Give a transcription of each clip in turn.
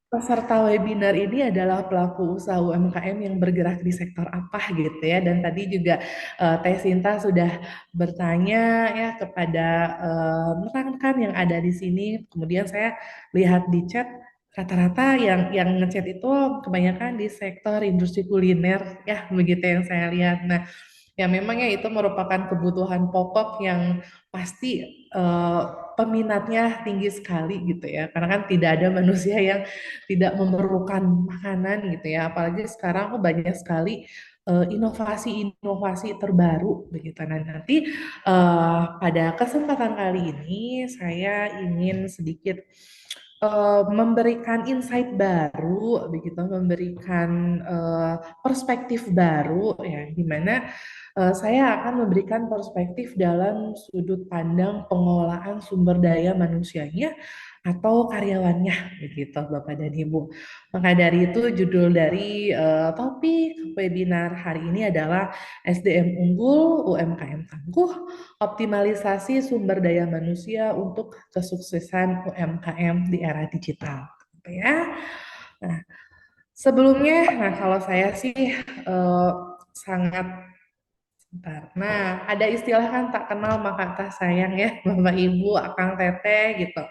peserta webinar ini adalah pelaku usaha UMKM yang bergerak di sektor apa gitu ya. Dan tadi juga Teh Sinta sudah bertanya ya kepada rekan-rekan yang ada di sini. Kemudian saya lihat di chat rata-rata yang ngechat itu kebanyakan di sektor industri kuliner ya, begitu yang saya lihat. Nah, ya memangnya itu merupakan kebutuhan pokok yang pasti eh, peminatnya tinggi sekali gitu ya. Karena kan tidak ada manusia yang tidak memerlukan makanan gitu ya. Apalagi sekarang kok banyak sekali inovasi-inovasi terbaru begitu. Nah, nanti pada kesempatan kali ini saya ingin sedikit memberikan insight baru begitu, memberikan perspektif baru ya, di mana saya akan memberikan perspektif dalam sudut pandang pengelolaan sumber daya manusianya atau karyawannya, begitu Bapak dan Ibu. Maka dari itu judul dari topik webinar hari ini adalah SDM Unggul, UMKM Tangguh, Optimalisasi Sumber Daya Manusia untuk Kesuksesan UMKM di Era Digital. Gitu ya. Nah, sebelumnya, nah kalau saya sih sangat Bentar. Nah, ada istilah kan tak kenal maka tak sayang ya, Bapak Ibu, Akang Teteh gitu.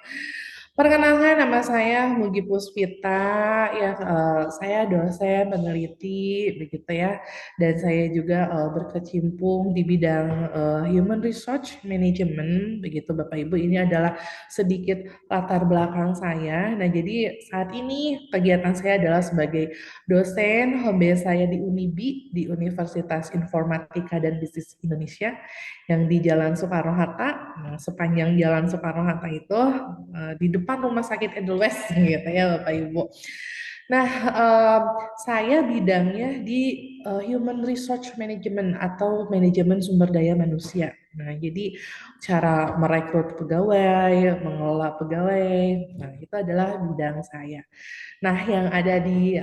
Perkenalkan nama saya Mugi Puspita, ya saya dosen peneliti begitu ya, dan saya juga berkecimpung di bidang Human Resource Management begitu Bapak Ibu. Ini adalah sedikit latar belakang saya. Nah, jadi saat ini kegiatan saya adalah sebagai dosen home base saya di Unibi, di Universitas Informatika dan Bisnis Indonesia yang di Jalan Soekarno-Hatta. Nah, sepanjang Jalan Soekarno-Hatta itu di depan Rumah Sakit Edelweiss gitu ya Bapak Ibu. Nah, saya bidangnya di Human Resource Management atau manajemen sumber daya manusia. Nah, jadi cara merekrut pegawai, mengelola pegawai, nah itu adalah bidang saya. Nah, yang ada di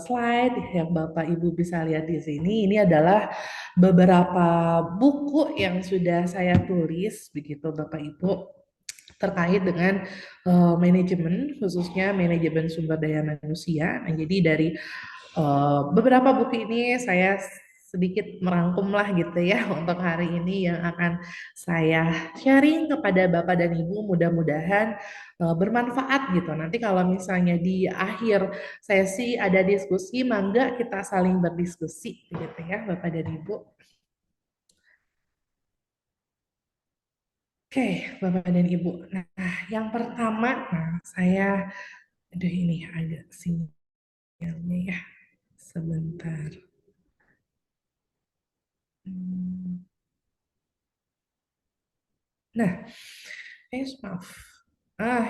slide yang Bapak Ibu bisa lihat di sini, ini adalah beberapa buku yang sudah saya tulis, begitu Bapak Ibu, terkait dengan manajemen, khususnya manajemen sumber daya manusia. Nah, jadi dari beberapa buku ini saya sedikit merangkum lah gitu ya untuk hari ini yang akan saya sharing kepada Bapak dan Ibu, mudah-mudahan bermanfaat gitu. Nanti kalau misalnya di akhir sesi ada diskusi, mangga kita saling berdiskusi gitu ya Bapak dan Ibu. Oke, Bapak dan Ibu. Nah, yang pertama, nah saya, aduh ini agak sinyalnya ya, sebentar. Hmm. Nah, maaf.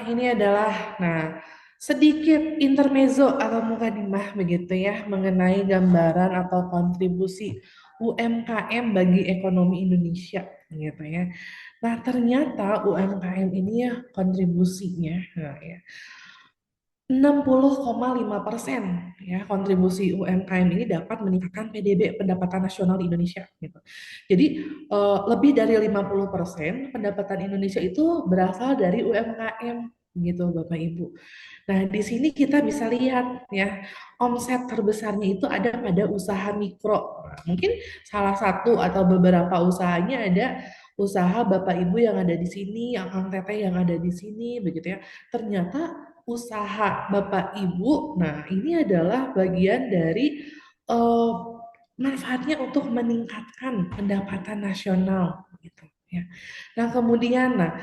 Ini adalah, nah, sedikit intermezzo atau mukadimah begitu ya mengenai gambaran atau kontribusi UMKM bagi ekonomi Indonesia gitu ya. Nah, ternyata UMKM ini ya kontribusinya, nah, ya, 60,5% ya kontribusi UMKM ini dapat meningkatkan PDB pendapatan nasional di Indonesia gitu. Jadi lebih dari 50% pendapatan Indonesia itu berasal dari UMKM gitu Bapak Ibu. Nah, di sini kita bisa lihat ya, omset terbesarnya itu ada pada usaha mikro. Nah, mungkin salah satu atau beberapa usahanya ada usaha Bapak Ibu yang ada di sini, Akang Teteh yang ada di sini, begitu ya. Ternyata usaha Bapak Ibu, nah ini adalah bagian dari eh, manfaatnya untuk meningkatkan pendapatan nasional, gitu ya. Nah, kemudian, nah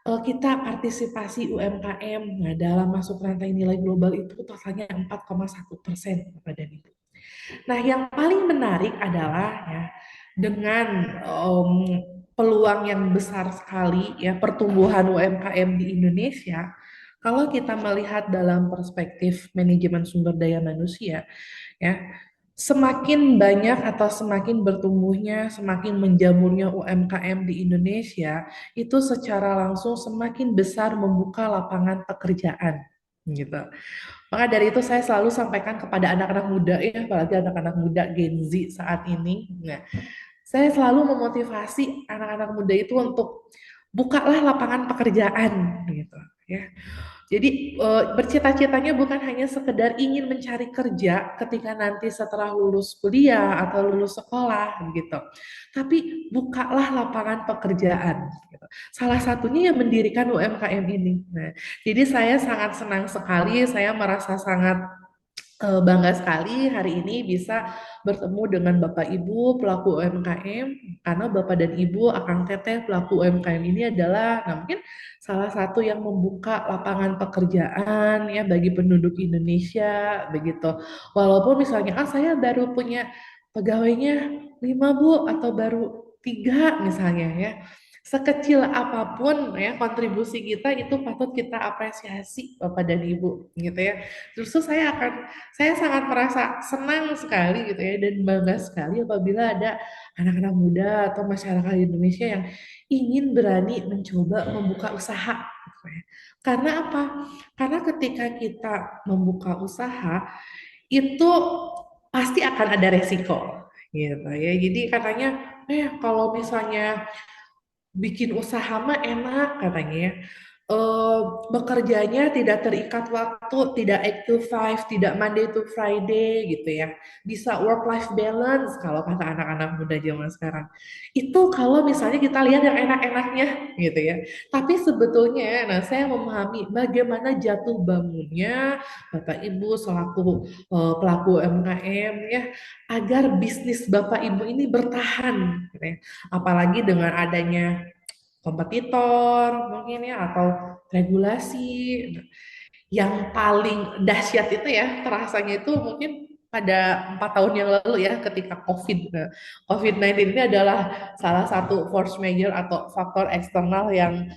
kita partisipasi UMKM nah, dalam masuk rantai nilai global itu totalnya 4,1% Bapak dan Ibu. Nah, yang paling menarik adalah ya dengan peluang yang besar sekali ya pertumbuhan UMKM di Indonesia. Kalau kita melihat dalam perspektif manajemen sumber daya manusia, ya semakin banyak atau semakin bertumbuhnya, semakin menjamurnya UMKM di Indonesia, itu secara langsung semakin besar membuka lapangan pekerjaan, gitu. Maka dari itu saya selalu sampaikan kepada anak-anak muda ya, apalagi anak-anak muda Gen Z saat ini. Nah, saya selalu memotivasi anak-anak muda itu untuk bukalah lapangan pekerjaan gitu ya. Jadi bercita-citanya bukan hanya sekedar ingin mencari kerja ketika nanti setelah lulus kuliah atau lulus sekolah gitu. Tapi bukalah lapangan pekerjaan gitu. Salah satunya yang mendirikan UMKM ini. Nah, jadi saya sangat senang sekali, saya merasa sangat bangga sekali hari ini bisa bertemu dengan Bapak Ibu pelaku UMKM karena Bapak dan Ibu Akang Teteh pelaku UMKM ini adalah mungkin salah satu yang membuka lapangan pekerjaan ya bagi penduduk Indonesia begitu. Walaupun misalnya saya baru punya pegawainya 5 Bu atau baru 3 misalnya ya. Sekecil apapun ya kontribusi kita itu patut kita apresiasi Bapak dan Ibu gitu ya. Justru saya sangat merasa senang sekali gitu ya dan bangga sekali apabila ada anak-anak muda atau masyarakat Indonesia yang ingin berani mencoba membuka usaha. Gitu ya. Karena apa? Karena ketika kita membuka usaha itu pasti akan ada resiko gitu ya. Jadi katanya, kalau misalnya bikin usaha mah enak katanya ya. Bekerjanya tidak terikat waktu, tidak 8 to 5, tidak Monday to Friday gitu ya. Bisa work life balance kalau kata anak-anak muda zaman sekarang. Itu kalau misalnya kita lihat yang enak-enaknya gitu ya. Tapi sebetulnya nah saya memahami bagaimana jatuh bangunnya Bapak Ibu selaku pelaku UMKM ya agar bisnis Bapak Ibu ini bertahan gitu ya. Apalagi dengan adanya kompetitor mungkin ya atau regulasi yang paling dahsyat itu ya terasanya itu mungkin pada 4 tahun yang lalu ya ketika COVID-19 ini adalah salah satu force major atau faktor eksternal yang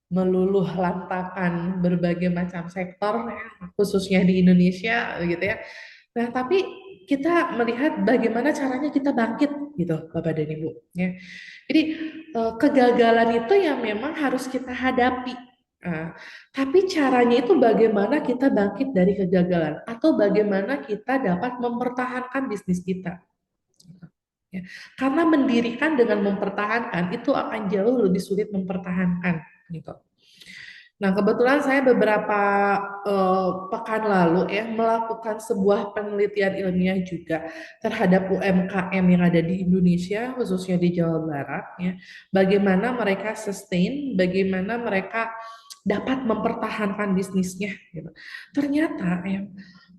meluluh lantakan berbagai macam sektor ya, khususnya di Indonesia gitu ya. Nah, tapi kita melihat bagaimana caranya kita bangkit gitu Bapak dan Ibu ya. Jadi kegagalan itu yang memang harus kita hadapi. Nah, tapi caranya itu bagaimana kita bangkit dari kegagalan atau bagaimana kita dapat mempertahankan bisnis kita. Ya. Karena mendirikan dengan mempertahankan itu akan jauh lebih sulit mempertahankan gitu. Nah, kebetulan saya beberapa pekan lalu ya melakukan sebuah penelitian ilmiah juga terhadap UMKM yang ada di Indonesia, khususnya di Jawa Barat ya. Bagaimana mereka sustain, bagaimana mereka dapat mempertahankan bisnisnya gitu. Ternyata ya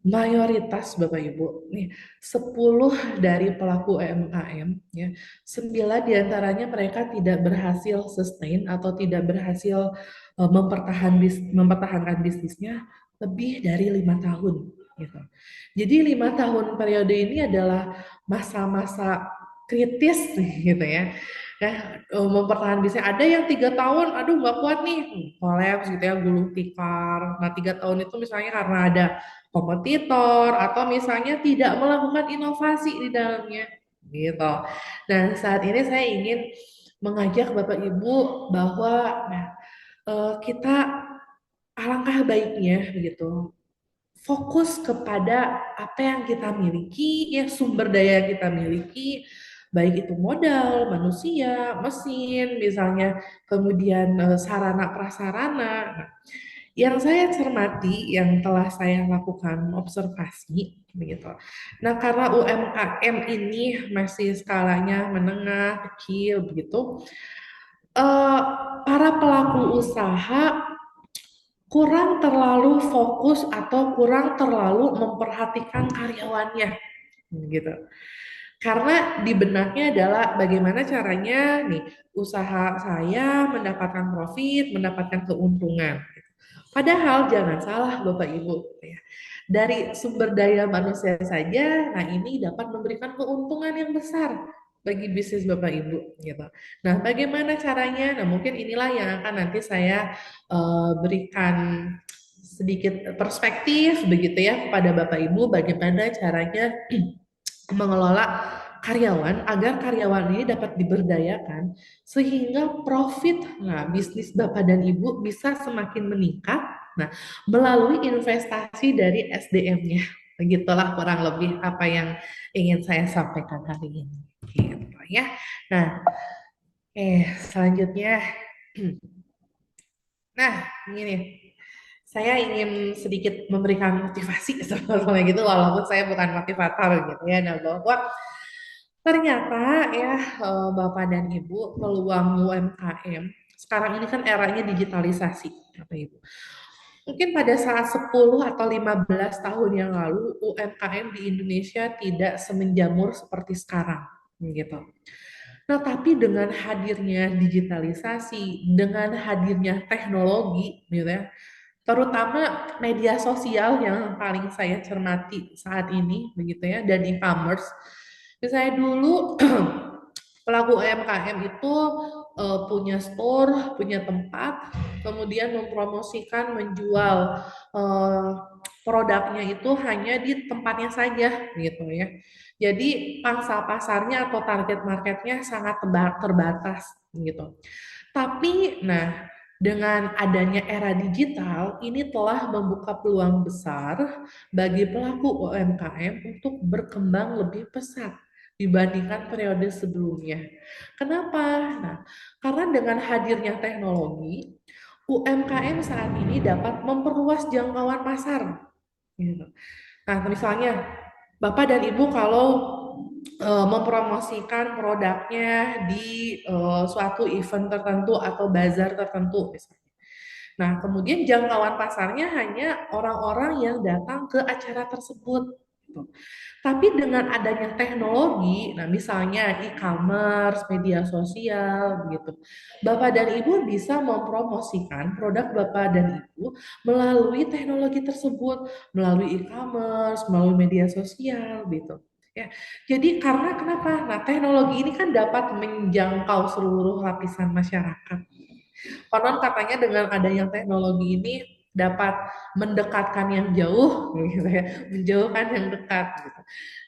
mayoritas Bapak Ibu nih 10 dari pelaku UMKM ya 9 diantaranya mereka tidak berhasil sustain atau tidak berhasil mempertahankan bisnisnya lebih dari 5 tahun gitu. Jadi 5 tahun periode ini adalah masa-masa kritis gitu ya. Nah, mempertahankan bisnis ada yang 3 tahun, aduh nggak kuat nih, kolaps gitu ya, gulung tikar. Nah 3 tahun itu misalnya karena ada kompetitor atau misalnya tidak melakukan inovasi di dalamnya gitu. Dan saat ini saya ingin mengajak Bapak Ibu bahwa kita alangkah baiknya begitu fokus kepada apa yang kita miliki ya sumber daya yang kita miliki baik itu modal, manusia, mesin misalnya kemudian sarana prasarana. Nah, yang saya cermati yang telah saya lakukan observasi begitu. Nah, karena UMKM ini masih skalanya menengah, kecil begitu, eh, para pelaku usaha kurang terlalu fokus atau kurang terlalu memperhatikan karyawannya gitu. Karena di benaknya adalah bagaimana caranya nih usaha saya mendapatkan profit, mendapatkan keuntungan. Padahal jangan salah Bapak Ibu ya. Dari sumber daya manusia saja, nah ini dapat memberikan keuntungan yang besar bagi bisnis Bapak Ibu gitu. Nah, bagaimana caranya? Nah, mungkin inilah yang akan nanti saya berikan sedikit perspektif begitu ya kepada Bapak Ibu bagaimana caranya mengelola karyawan agar karyawan ini dapat diberdayakan sehingga profit nah bisnis Bapak dan Ibu bisa semakin meningkat nah melalui investasi dari SDM-nya. Begitulah kurang lebih apa yang ingin saya sampaikan hari ini. Gitu ya. Nah, selanjutnya nah, ini nih. saya ingin sedikit memberikan motivasi sebetulnya gitu, walaupun saya bukan motivator gitu ya. Nah, bahwa ternyata ya Bapak dan Ibu, peluang UMKM sekarang ini kan eranya digitalisasi, Bapak Ibu. Mungkin pada saat 10 atau 15 tahun yang lalu UMKM di Indonesia tidak semenjamur seperti sekarang gitu. Nah, tapi dengan hadirnya digitalisasi, dengan hadirnya teknologi gitu ya, terutama media sosial yang paling saya cermati saat ini begitu ya, dan e-commerce. Misalnya dulu pelaku UMKM itu punya store, punya tempat, kemudian mempromosikan, menjual eh, produknya itu hanya di tempatnya saja gitu ya. Jadi pangsa pasarnya atau target marketnya sangat terbatas gitu. Tapi, nah, dengan adanya era digital, ini telah membuka peluang besar bagi pelaku UMKM untuk berkembang lebih pesat dibandingkan periode sebelumnya. Kenapa? Nah, karena dengan hadirnya teknologi, UMKM saat ini dapat memperluas jangkauan pasar. Gitu. Nah, misalnya Bapak dan Ibu kalau mempromosikan produknya di suatu event tertentu atau bazar tertentu misalnya. Nah, kemudian jangkauan pasarnya hanya orang-orang yang datang ke acara tersebut. Gitu. Tapi dengan adanya teknologi, nah misalnya e-commerce, media sosial, begitu, Bapak dan Ibu bisa mempromosikan produk Bapak dan Ibu melalui teknologi tersebut, melalui e-commerce, melalui media sosial, gitu. Ya, jadi karena kenapa? Nah, teknologi ini kan dapat menjangkau seluruh lapisan masyarakat. Konon katanya dengan adanya teknologi ini dapat mendekatkan yang jauh, gitu ya, menjauhkan yang dekat. Gitu.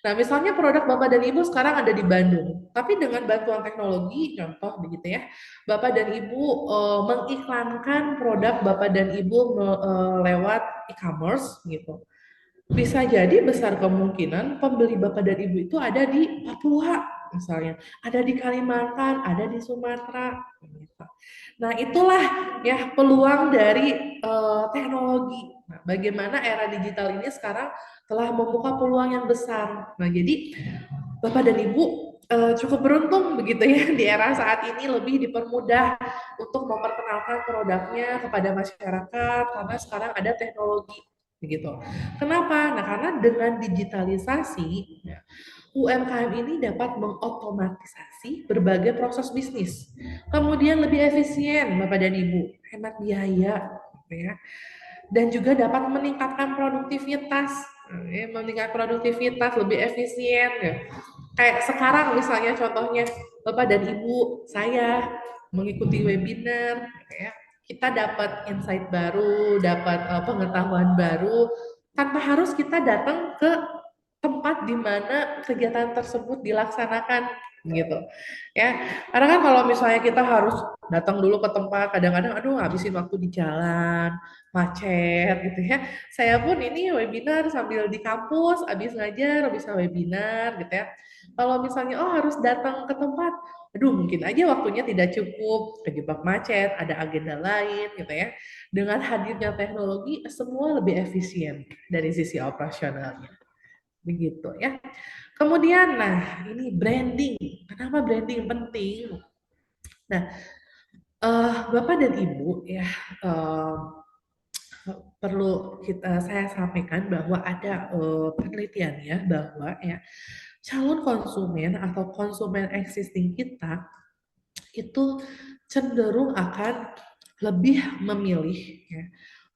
Nah, misalnya produk Bapak dan Ibu sekarang ada di Bandung, tapi dengan bantuan teknologi, contoh begitu ya, Bapak dan Ibu mengiklankan produk Bapak dan Ibu lewat e-commerce, gitu. Bisa jadi besar kemungkinan pembeli Bapak dan Ibu itu ada di Papua, misalnya, ada di Kalimantan, ada di Sumatera. Gitu. Nah, itulah ya peluang dari teknologi. Nah, bagaimana era digital ini sekarang telah membuka peluang yang besar. Nah, jadi Bapak dan Ibu cukup beruntung begitu ya di era saat ini lebih dipermudah untuk memperkenalkan produknya kepada masyarakat karena sekarang ada teknologi begitu. Kenapa? Nah, karena dengan digitalisasi ya, UMKM ini dapat mengotomatisasi berbagai proses bisnis. Kemudian lebih efisien Bapak dan Ibu, hemat biaya gitu ya. Dan juga dapat meningkatkan produktivitas, ya, meningkatkan produktivitas lebih efisien ya. Kayak sekarang misalnya contohnya Bapak dan Ibu saya mengikuti webinar ya. Kita dapat insight baru, dapat pengetahuan baru tanpa harus kita datang ke tempat di mana kegiatan tersebut dilaksanakan gitu ya. Karena kan kalau misalnya kita harus datang dulu ke tempat, kadang-kadang aduh ngabisin waktu di jalan, macet gitu ya. Saya pun ini webinar sambil di kampus, habis ngajar, bisa webinar gitu ya. Kalau misalnya oh harus datang ke tempat, aduh mungkin aja waktunya tidak cukup, kejebak macet, ada agenda lain gitu ya. Dengan hadirnya teknologi, semua lebih efisien dari sisi operasionalnya. Begitu ya. Kemudian, nah ini branding. Kenapa branding penting? Nah, Bapak dan Ibu ya, eh, perlu saya sampaikan bahwa ada penelitian ya bahwa ya calon konsumen atau konsumen existing kita itu cenderung akan lebih memilih ya,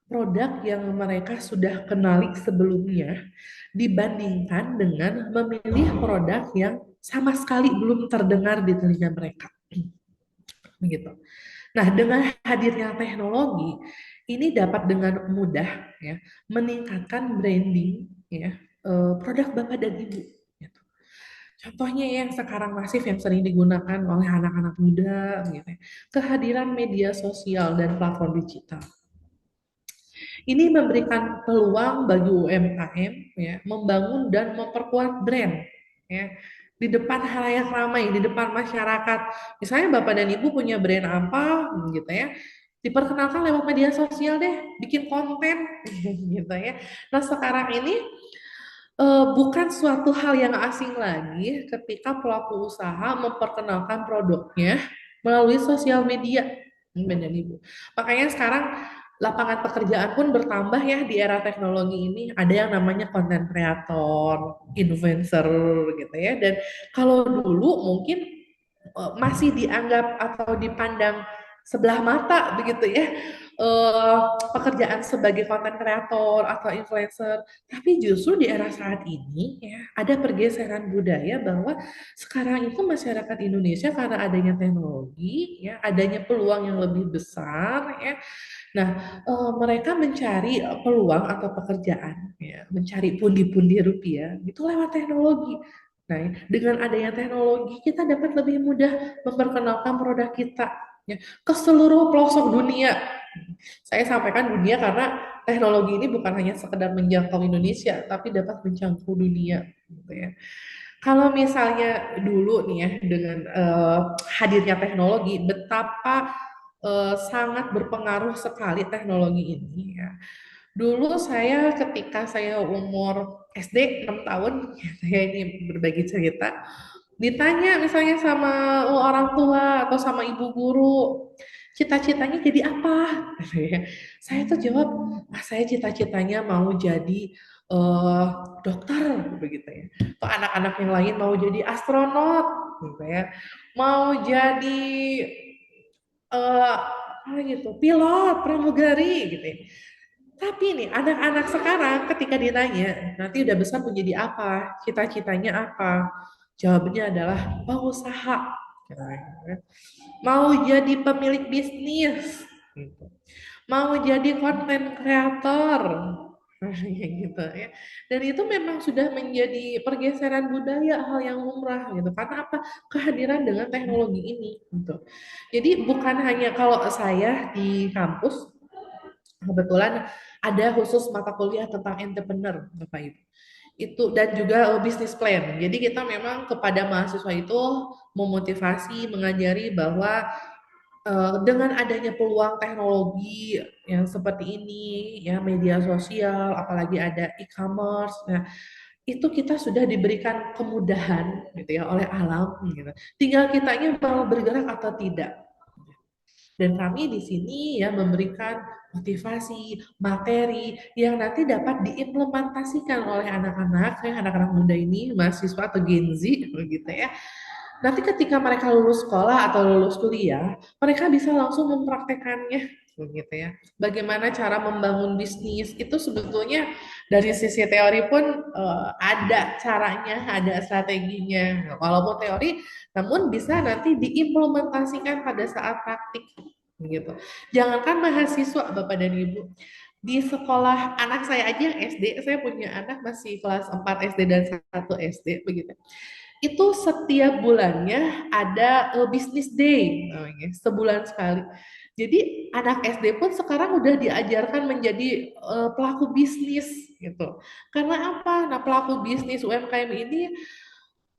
produk yang mereka sudah kenali sebelumnya dibandingkan dengan memilih produk yang sama sekali belum terdengar di telinga mereka. Begitu. Nah, dengan hadirnya teknologi, ini dapat dengan mudah ya meningkatkan branding ya produk Bapak dan Ibu. Gitu. Contohnya yang sekarang masif yang sering digunakan oleh anak-anak muda, gitu ya, kehadiran media sosial dan platform digital. Ini memberikan peluang bagi UMKM ya, membangun dan memperkuat brand ya di depan halayak ramai, di depan masyarakat. Misalnya Bapak dan Ibu punya brand apa gitu ya. diperkenalkan lewat media sosial deh, bikin konten gitu ya. Nah sekarang ini bukan suatu hal yang asing lagi ketika pelaku usaha memperkenalkan produknya melalui sosial media. Benar Ibu. Makanya sekarang lapangan pekerjaan pun bertambah ya di era teknologi ini. Ada yang namanya content creator, influencer gitu ya. Dan kalau dulu mungkin masih dianggap atau dipandang sebelah mata begitu ya, eh, pekerjaan sebagai content creator atau influencer. Tapi justru di era saat ini ya ada pergeseran budaya bahwa sekarang itu masyarakat Indonesia karena adanya teknologi ya, adanya peluang yang lebih besar ya. Nah, mereka mencari peluang atau pekerjaan ya, mencari pundi-pundi rupiah itu lewat teknologi. Nah, dengan adanya teknologi kita dapat lebih mudah memperkenalkan produk kita ya, ke seluruh pelosok dunia. Saya sampaikan dunia karena teknologi ini bukan hanya sekedar menjangkau Indonesia, tapi dapat menjangkau dunia gitu ya. Kalau misalnya dulu nih ya dengan hadirnya teknologi, betapa sangat berpengaruh sekali teknologi ini ya. Dulu saya ketika saya umur SD 6 tahun, ya, saya ini berbagi cerita, ditanya misalnya sama orang tua atau sama ibu guru, cita-citanya jadi apa? Saya tuh jawab, saya cita-citanya mau jadi eh, dokter begitu ya. Atau anak-anak yang lain mau jadi astronot gitu ya. Mau jadi apa gitu, pilot, pramugari gitu ya. Tapi nih anak-anak sekarang ketika ditanya nanti udah besar mau jadi apa, cita-citanya apa, jawabannya adalah pengusaha, mau jadi pemilik bisnis, gitu. Mau jadi konten kreator, kayak gitu ya. Dan itu memang sudah menjadi pergeseran budaya, hal yang lumrah gitu. Karena apa? Kehadiran dengan teknologi ini gitu. Jadi bukan hanya kalau saya di kampus kebetulan ada khusus mata kuliah tentang entrepreneur, Bapak Ibu. Itu dan juga bisnis plan. Jadi kita memang kepada mahasiswa itu memotivasi, mengajari bahwa dengan adanya peluang teknologi yang seperti ini, ya media sosial, apalagi ada e-commerce, nah itu kita sudah diberikan kemudahan gitu ya oleh alam gitu. Tinggal kitanya mau bergerak atau tidak. Dan kami di sini ya memberikan motivasi, materi yang nanti dapat diimplementasikan oleh anak-anak, ya anak-anak muda ini, mahasiswa atau Gen Z begitu ya. Nanti ketika mereka lulus sekolah atau lulus kuliah, mereka bisa langsung mempraktekannya begitu ya. Bagaimana cara membangun bisnis itu sebetulnya dari sisi teori pun ada caranya, ada strateginya. Walaupun teori, namun bisa nanti diimplementasikan pada saat praktik gitu. Jangankan mahasiswa Bapak dan Ibu, di sekolah anak saya aja yang SD, saya punya anak masih kelas 4 SD dan 1 SD begitu. Itu setiap bulannya ada business day namanya, sebulan sekali. Jadi anak SD pun sekarang udah diajarkan menjadi pelaku bisnis gitu. Karena apa? Nah, pelaku bisnis UMKM ini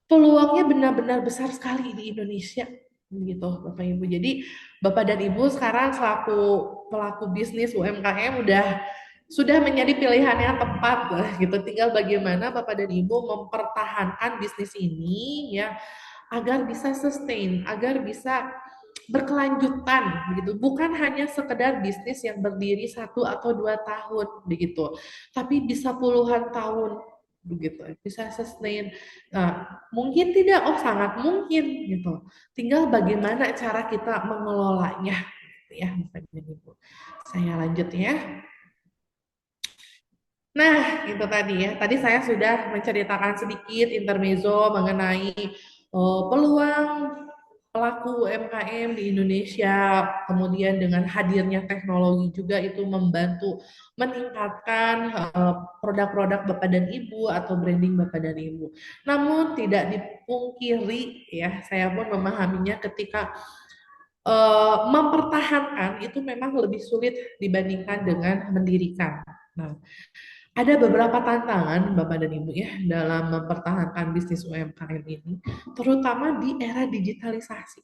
peluangnya benar-benar besar sekali di Indonesia gitu Bapak Ibu. Jadi Bapak dan Ibu sekarang selaku pelaku bisnis UMKM sudah menjadi pilihan yang tepat lah gitu. Tinggal bagaimana Bapak dan Ibu mempertahankan bisnis ini ya agar bisa sustain, agar bisa berkelanjutan begitu. Bukan hanya sekedar bisnis yang berdiri 1 atau 2 tahun begitu, tapi bisa puluhan tahun begitu, bisa sustain. Nah, mungkin tidak, oh sangat mungkin gitu. Tinggal bagaimana cara kita mengelolanya gitu ya, Bapak dan Ibu. Saya lanjut ya. Nah, itu tadi ya. Tadi saya sudah menceritakan sedikit intermezzo mengenai peluang pelaku UMKM di Indonesia, kemudian dengan hadirnya teknologi juga itu membantu meningkatkan produk-produk Bapak dan Ibu atau branding Bapak dan Ibu. Namun tidak dipungkiri ya, saya pun memahaminya ketika mempertahankan itu memang lebih sulit dibandingkan dengan mendirikan. Nah, ada beberapa tantangan Bapak dan Ibu ya dalam mempertahankan bisnis UMKM ini, terutama di era digitalisasi.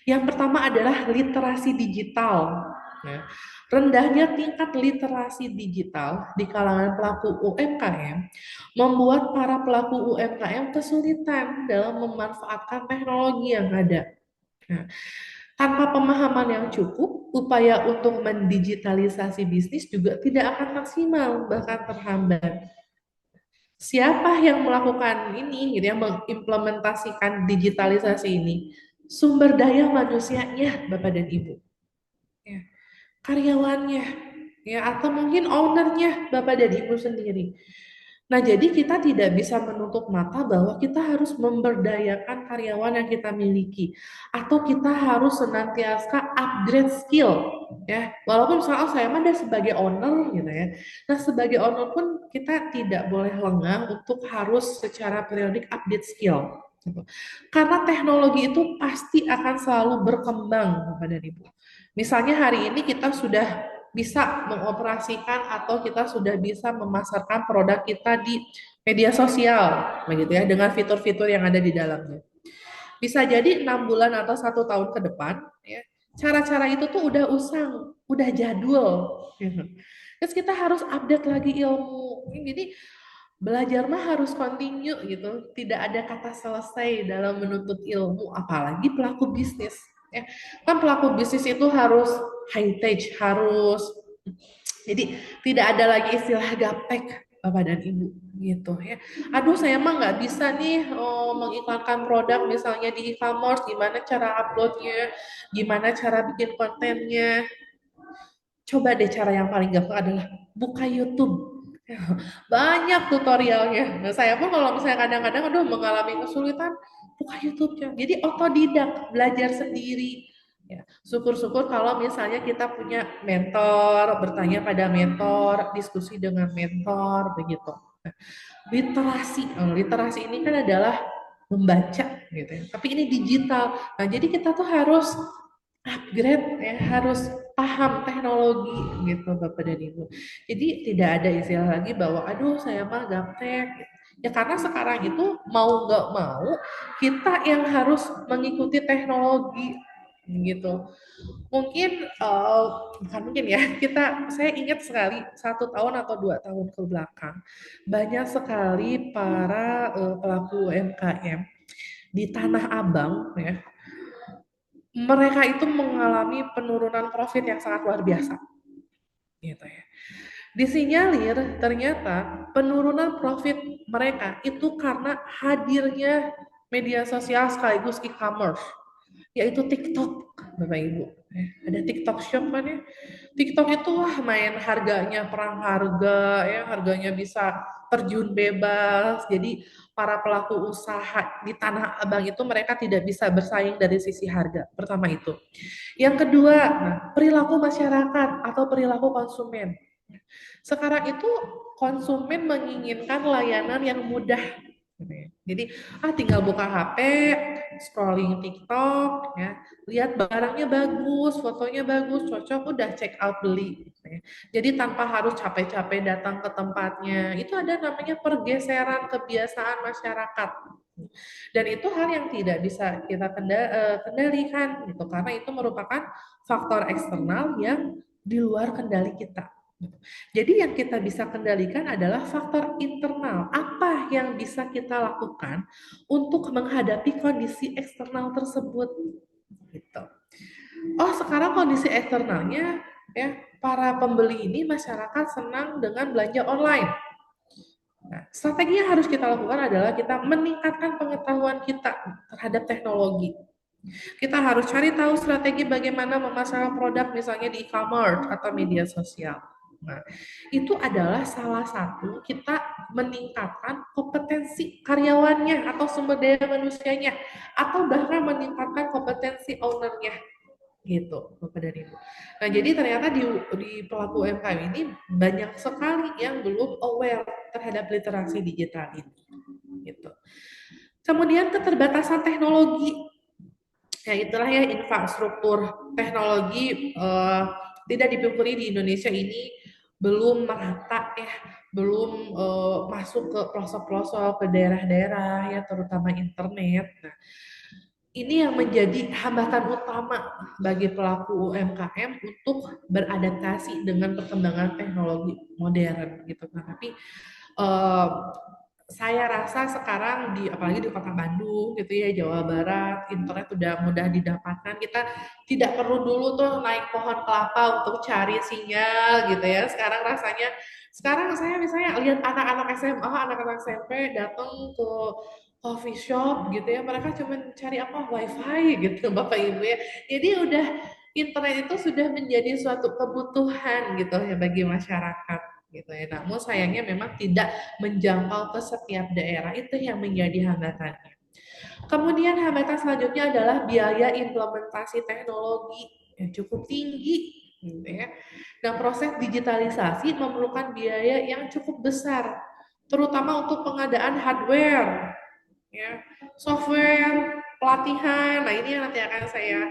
Yang pertama adalah literasi digital. Ya. Rendahnya tingkat literasi digital di kalangan pelaku UMKM membuat para pelaku UMKM kesulitan dalam memanfaatkan teknologi yang ada. Nah, tanpa pemahaman yang cukup, upaya untuk mendigitalisasi bisnis juga tidak akan maksimal, bahkan terhambat. Siapa yang melakukan ini, gitu, yang mengimplementasikan digitalisasi ini? Sumber daya manusianya, Bapak dan Ibu. Ya, karyawannya, ya, atau mungkin ownernya, Bapak dan Ibu sendiri. Nah, jadi kita tidak bisa menutup mata bahwa kita harus memberdayakan karyawan yang kita miliki, atau kita harus senantiasa upgrade skill, ya. Walaupun soal saya mah sebagai owner gitu ya. Nah, sebagai owner pun kita tidak boleh lengah untuk harus secara periodik update skill. Gitu. Karena teknologi itu pasti akan selalu berkembang, Bapak dan Ibu. Misalnya hari ini kita sudah bisa mengoperasikan atau kita sudah bisa memasarkan produk kita di media sosial, begitu ya, dengan fitur-fitur yang ada di dalamnya. Bisa jadi 6 bulan atau 1 tahun ke depan, ya, cara-cara itu tuh udah usang, udah jadul. Gitu. Terus kita harus update lagi ilmu. Jadi belajar mah harus continue gitu, tidak ada kata selesai dalam menuntut ilmu, apalagi pelaku bisnis. Ya, kan pelaku bisnis itu harus high tech, harus, jadi tidak ada lagi istilah gaptek, Bapak dan Ibu gitu ya. Aduh saya mah nggak bisa nih mengiklankan produk misalnya di e-commerce, gimana cara uploadnya, gimana cara bikin kontennya. Coba deh cara yang paling gampang adalah buka YouTube. Banyak tutorialnya. Nah, saya pun kalau misalnya kadang-kadang aduh mengalami kesulitan, buka YouTube-nya. Jadi otodidak, belajar sendiri. Ya, syukur-syukur kalau misalnya kita punya mentor, bertanya pada mentor, diskusi dengan mentor, begitu. Nah, literasi ini kan adalah membaca gitu ya. Tapi ini digital. Nah, jadi kita tuh harus upgrade ya, harus paham teknologi gitu Bapak dan Ibu. Jadi tidak ada istilah lagi bahwa aduh saya mah gaptek. Ya karena sekarang itu mau nggak mau kita yang harus mengikuti teknologi gitu. Mungkin bukan mungkin ya, saya ingat sekali 1 tahun atau 2 tahun ke belakang banyak sekali para pelaku UMKM di Tanah Abang ya, mereka itu mengalami penurunan profit yang sangat luar biasa gitu ya. Disinyalir ternyata penurunan profit mereka itu karena hadirnya media sosial sekaligus e-commerce, yaitu TikTok, Bapak Ibu. Ada TikTok Shop kan ya. TikTok itu wah main harganya, perang harga ya, harganya bisa terjun bebas. Jadi para pelaku usaha di Tanah Abang itu mereka tidak bisa bersaing dari sisi harga. Pertama itu. Yang kedua, nah, perilaku masyarakat atau perilaku konsumen. Sekarang itu konsumen menginginkan layanan yang mudah. Jadi tinggal buka HP, scrolling TikTok, ya, lihat barangnya bagus, fotonya bagus, cocok, udah check out beli. Jadi tanpa harus capek-capek datang ke tempatnya, itu ada namanya pergeseran kebiasaan masyarakat. Dan itu hal yang tidak bisa kita kendalikan, gitu, karena itu merupakan faktor eksternal yang di luar kendali kita. Jadi yang kita bisa kendalikan adalah faktor internal. Apa yang bisa kita lakukan untuk menghadapi kondisi eksternal tersebut? Gitu. Oh, sekarang kondisi eksternalnya ya, para pembeli ini masyarakat senang dengan belanja online. Nah, strategi yang harus kita lakukan adalah kita meningkatkan pengetahuan kita terhadap teknologi. Kita harus cari tahu strategi bagaimana memasarkan produk misalnya di e-commerce atau media sosial. Nah, itu adalah salah satu kita meningkatkan kompetensi karyawannya atau sumber daya manusianya atau bahkan meningkatkan kompetensi ownernya gitu Bapak dan Ibu. Nah jadi ternyata di pelaku UMKM ini banyak sekali yang belum aware terhadap literasi digital ini gitu. Kemudian keterbatasan teknologi, ya itulah ya infrastruktur teknologi tidak dipungkiri di Indonesia ini belum merata ya, belum masuk ke pelosok-pelosok, ke daerah-daerah ya terutama internet. Nah, ini yang menjadi hambatan utama bagi pelaku UMKM untuk beradaptasi dengan perkembangan teknologi modern gitu kan. Tapi eh, saya rasa sekarang di apalagi di Kota Bandung gitu ya, Jawa Barat, internet udah mudah didapatkan. Kita tidak perlu dulu tuh naik pohon kelapa untuk cari sinyal gitu ya. Sekarang saya misalnya lihat anak-anak SMA, anak-anak SMP datang ke coffee shop gitu ya, mereka cuma cari apa wifi gitu Bapak Ibu ya. Jadi udah internet itu sudah menjadi suatu kebutuhan gitu ya bagi masyarakat gitu ya. Namun sayangnya memang tidak menjangkau ke setiap daerah, itu yang menjadi hambatannya. Kemudian hambatan selanjutnya adalah biaya implementasi teknologi yang cukup tinggi gitu ya. Nah, proses digitalisasi memerlukan biaya yang cukup besar, terutama untuk pengadaan hardware, ya, software, pelatihan. Nah, ini yang nanti akan saya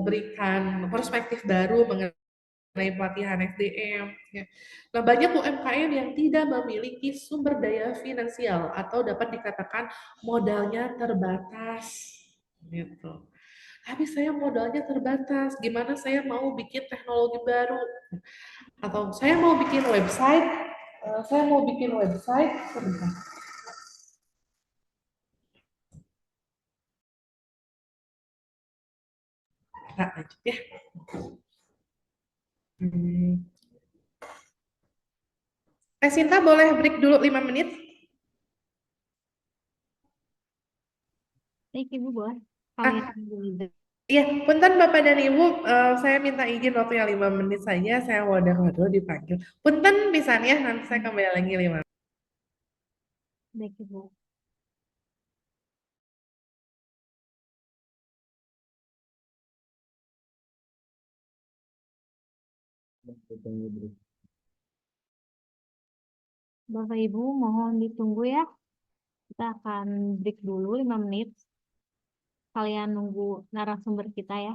berikan perspektif baru mengenai pelatihan SDM. Ya. Nah, banyak UMKM yang tidak memiliki sumber daya finansial atau dapat dikatakan modalnya terbatas. Gitu. Tapi saya modalnya terbatas. Gimana saya mau bikin teknologi baru? Atau saya mau bikin website? Saya mau bikin website. Sebentar, Kak, lanjut ya. Hmm. Sinta boleh break dulu 5 menit? Baik, Ibu boleh. Kalian Ah, juga. iya, punten Bapak dan Ibu, saya minta izin waktunya 5 menit saja, saya mau dengar dulu dipanggil. Punten misalnya, nanti saya kembali lagi 5 menit. Baik, Ibu. Bapak Ibu mohon ditunggu ya. Kita akan break dulu 5 menit. Kalian nunggu narasumber kita ya.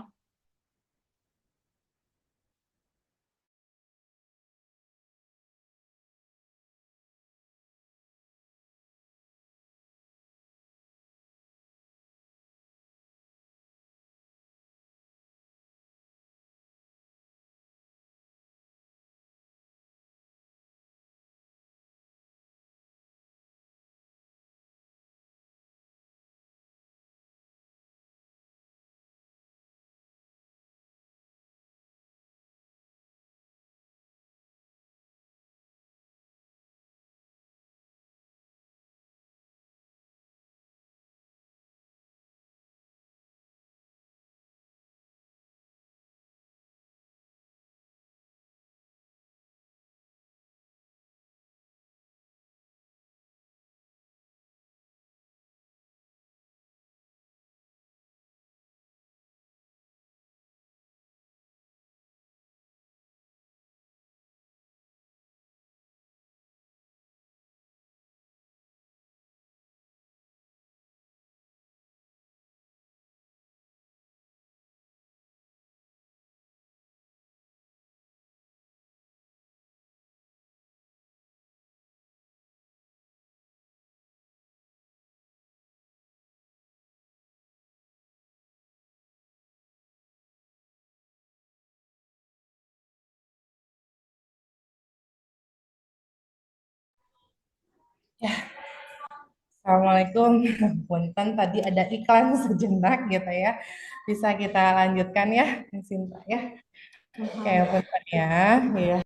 Ya, Assalamualaikum. Punten tadi ada iklan sejenak gitu ya. Bisa kita lanjutkan ya, Sinta ya. Oke, Mohon. punten ya. Iya.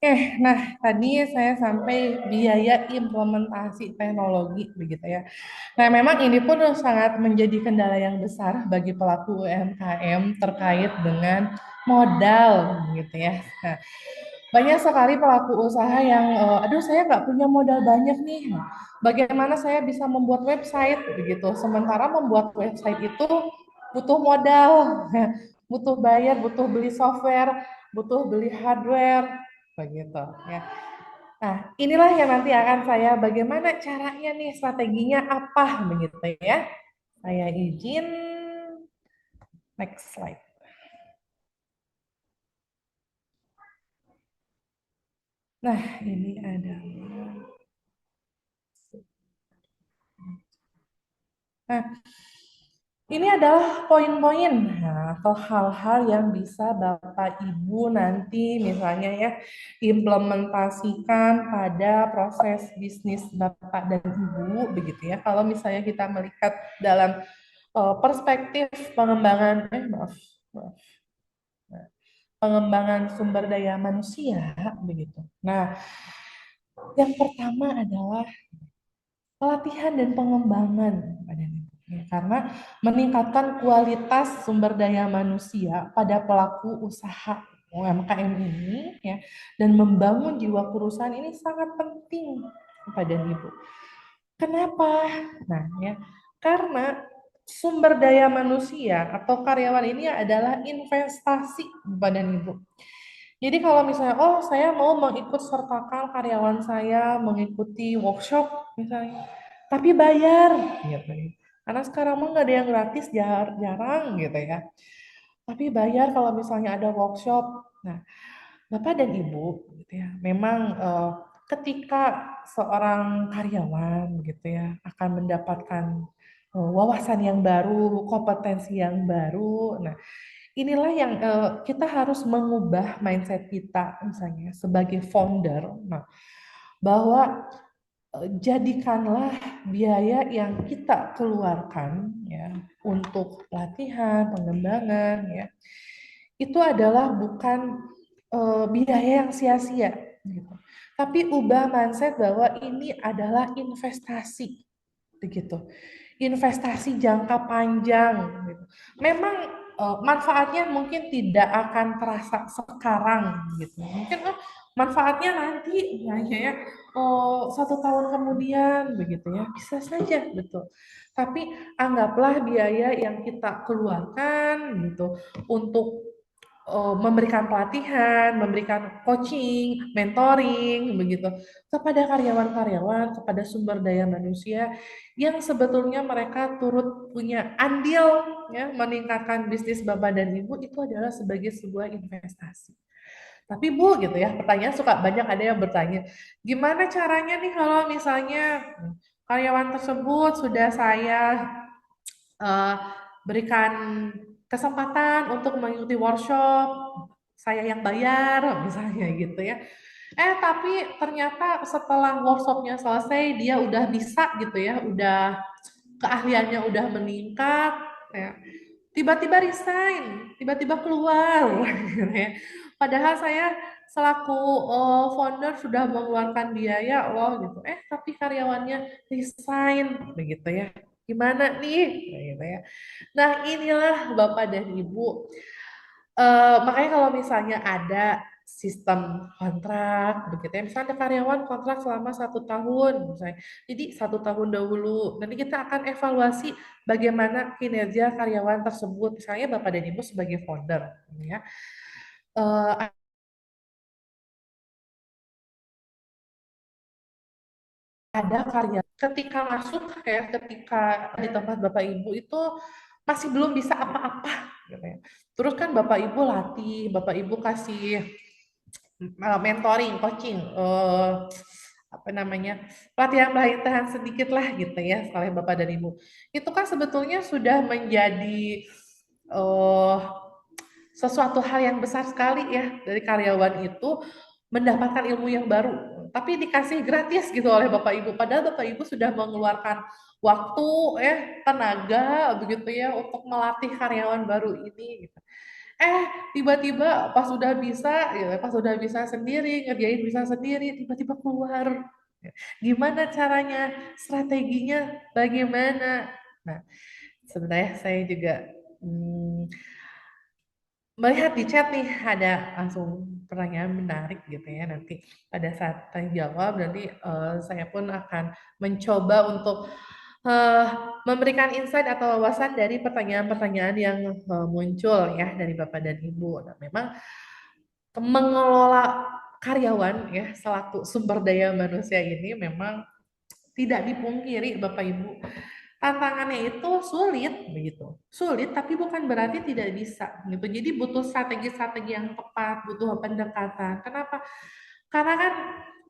Oke, nah tadi saya sampai biaya implementasi teknologi begitu ya. Nah, memang ini pun sangat menjadi kendala yang besar bagi pelaku UMKM terkait dengan modal gitu ya. Nah, banyak sekali pelaku usaha yang, aduh saya nggak punya modal banyak nih. Bagaimana saya bisa membuat website begitu? Sementara membuat website itu butuh modal, butuh bayar, butuh beli software, butuh beli hardware, begitu ya. Nah, inilah yang nanti akan saya bagaimana caranya nih, strateginya apa begitu ya. Saya izin next slide. Nah, ini adalah Nah, ini adalah poin-poin atau hal-hal yang bisa Bapak Ibu nanti misalnya ya implementasikan pada proses bisnis Bapak dan Ibu begitu ya. Kalau misalnya kita melihat dalam perspektif pengembangan maaf, pengembangan sumber daya manusia begitu. Nah, yang pertama adalah pelatihan dan pengembangan pada ya, karena meningkatkan kualitas sumber daya manusia pada pelaku usaha UMKM ini ya dan membangun jiwa perusahaan ini sangat penting pada Ibu. Kenapa? Nah, ya, karena sumber daya manusia atau karyawan ini adalah investasi pada Ibu. Jadi kalau misalnya, oh saya mau mengikut sertakan karyawan saya mengikuti workshop misalnya, tapi bayar, gitu ya. Karena sekarang mah nggak ada yang gratis, jarang gitu ya. Tapi bayar kalau misalnya ada workshop. Nah, Bapak dan Ibu, gitu ya, memang ketika seorang karyawan, gitu ya, akan mendapatkan wawasan yang baru, kompetensi yang baru. Nah, inilah yang kita harus mengubah mindset kita, misalnya sebagai founder, nah, bahwa jadikanlah biaya yang kita keluarkan ya untuk pelatihan, pengembangan ya itu adalah bukan biaya yang sia-sia gitu. Tapi ubah mindset bahwa ini adalah investasi begitu. Investasi jangka panjang gitu. Memang manfaatnya mungkin tidak akan terasa sekarang gitu. Mungkin manfaatnya nanti ya, oh, 1 tahun kemudian begitu ya bisa saja betul. Tapi anggaplah biaya yang kita keluarkan gitu untuk memberikan pelatihan, memberikan coaching, mentoring, begitu kepada karyawan-karyawan, kepada sumber daya manusia yang sebetulnya mereka turut punya andil ya meningkatkan bisnis Bapak dan Ibu itu adalah sebagai sebuah investasi. Tapi Bu gitu ya, pertanyaan suka banyak ada yang bertanya, gimana caranya nih kalau misalnya karyawan tersebut sudah saya eh, berikan kesempatan untuk mengikuti workshop, saya yang bayar, misalnya gitu ya. Tapi ternyata setelah workshopnya selesai, dia udah bisa gitu ya, udah keahliannya udah meningkat, ya. Tiba-tiba resign, tiba-tiba keluar, gitu ya. Padahal saya selaku founder sudah mengeluarkan biaya loh gitu. Tapi karyawannya resign, begitu ya. Gimana nih? Gitu ya. Nah, inilah Bapak dan Ibu. Makanya kalau misalnya ada sistem kontrak, begitu ya. Misalnya ada karyawan kontrak selama 1 tahun, misalnya. Jadi 1 tahun dahulu. Nanti kita akan evaluasi bagaimana kinerja karyawan tersebut. Misalnya Bapak dan Ibu sebagai founder, ya. Eh, ada karya ketika masuk kayak ketika di tempat Bapak Ibu itu masih belum bisa apa-apa, gitu ya. Terus kan Bapak Ibu latih, Bapak Ibu kasih mentoring, coaching, apa namanya, pelatihan-pelatihan sedikit lah gitu ya, oleh Bapak dan Ibu. Itu kan sebetulnya sudah menjadi eh, sesuatu hal yang besar sekali ya dari karyawan itu mendapatkan ilmu yang baru, tapi dikasih gratis gitu oleh Bapak Ibu. Padahal Bapak Ibu sudah mengeluarkan waktu, tenaga begitu ya untuk melatih karyawan baru ini. Gitu. Eh, tiba-tiba pas sudah bisa, ya, pas sudah bisa sendiri, ngerjain bisa sendiri, tiba-tiba keluar. Gimana caranya? Strateginya bagaimana? Nah, sebenarnya saya juga melihat di chat nih ada langsung pertanyaan menarik gitu ya nanti pada saat saya jawab nanti saya pun akan mencoba untuk eh, memberikan insight atau wawasan dari pertanyaan-pertanyaan yang muncul ya dari Bapak dan Ibu. Nah, memang mengelola karyawan ya selaku sumber daya manusia ini memang tidak dipungkiri Bapak Ibu. Tantangannya itu sulit begitu. Sulit tapi bukan berarti tidak bisa gitu. Jadi butuh strategi-strategi yang tepat, butuh pendekatan. Kenapa? Karena kan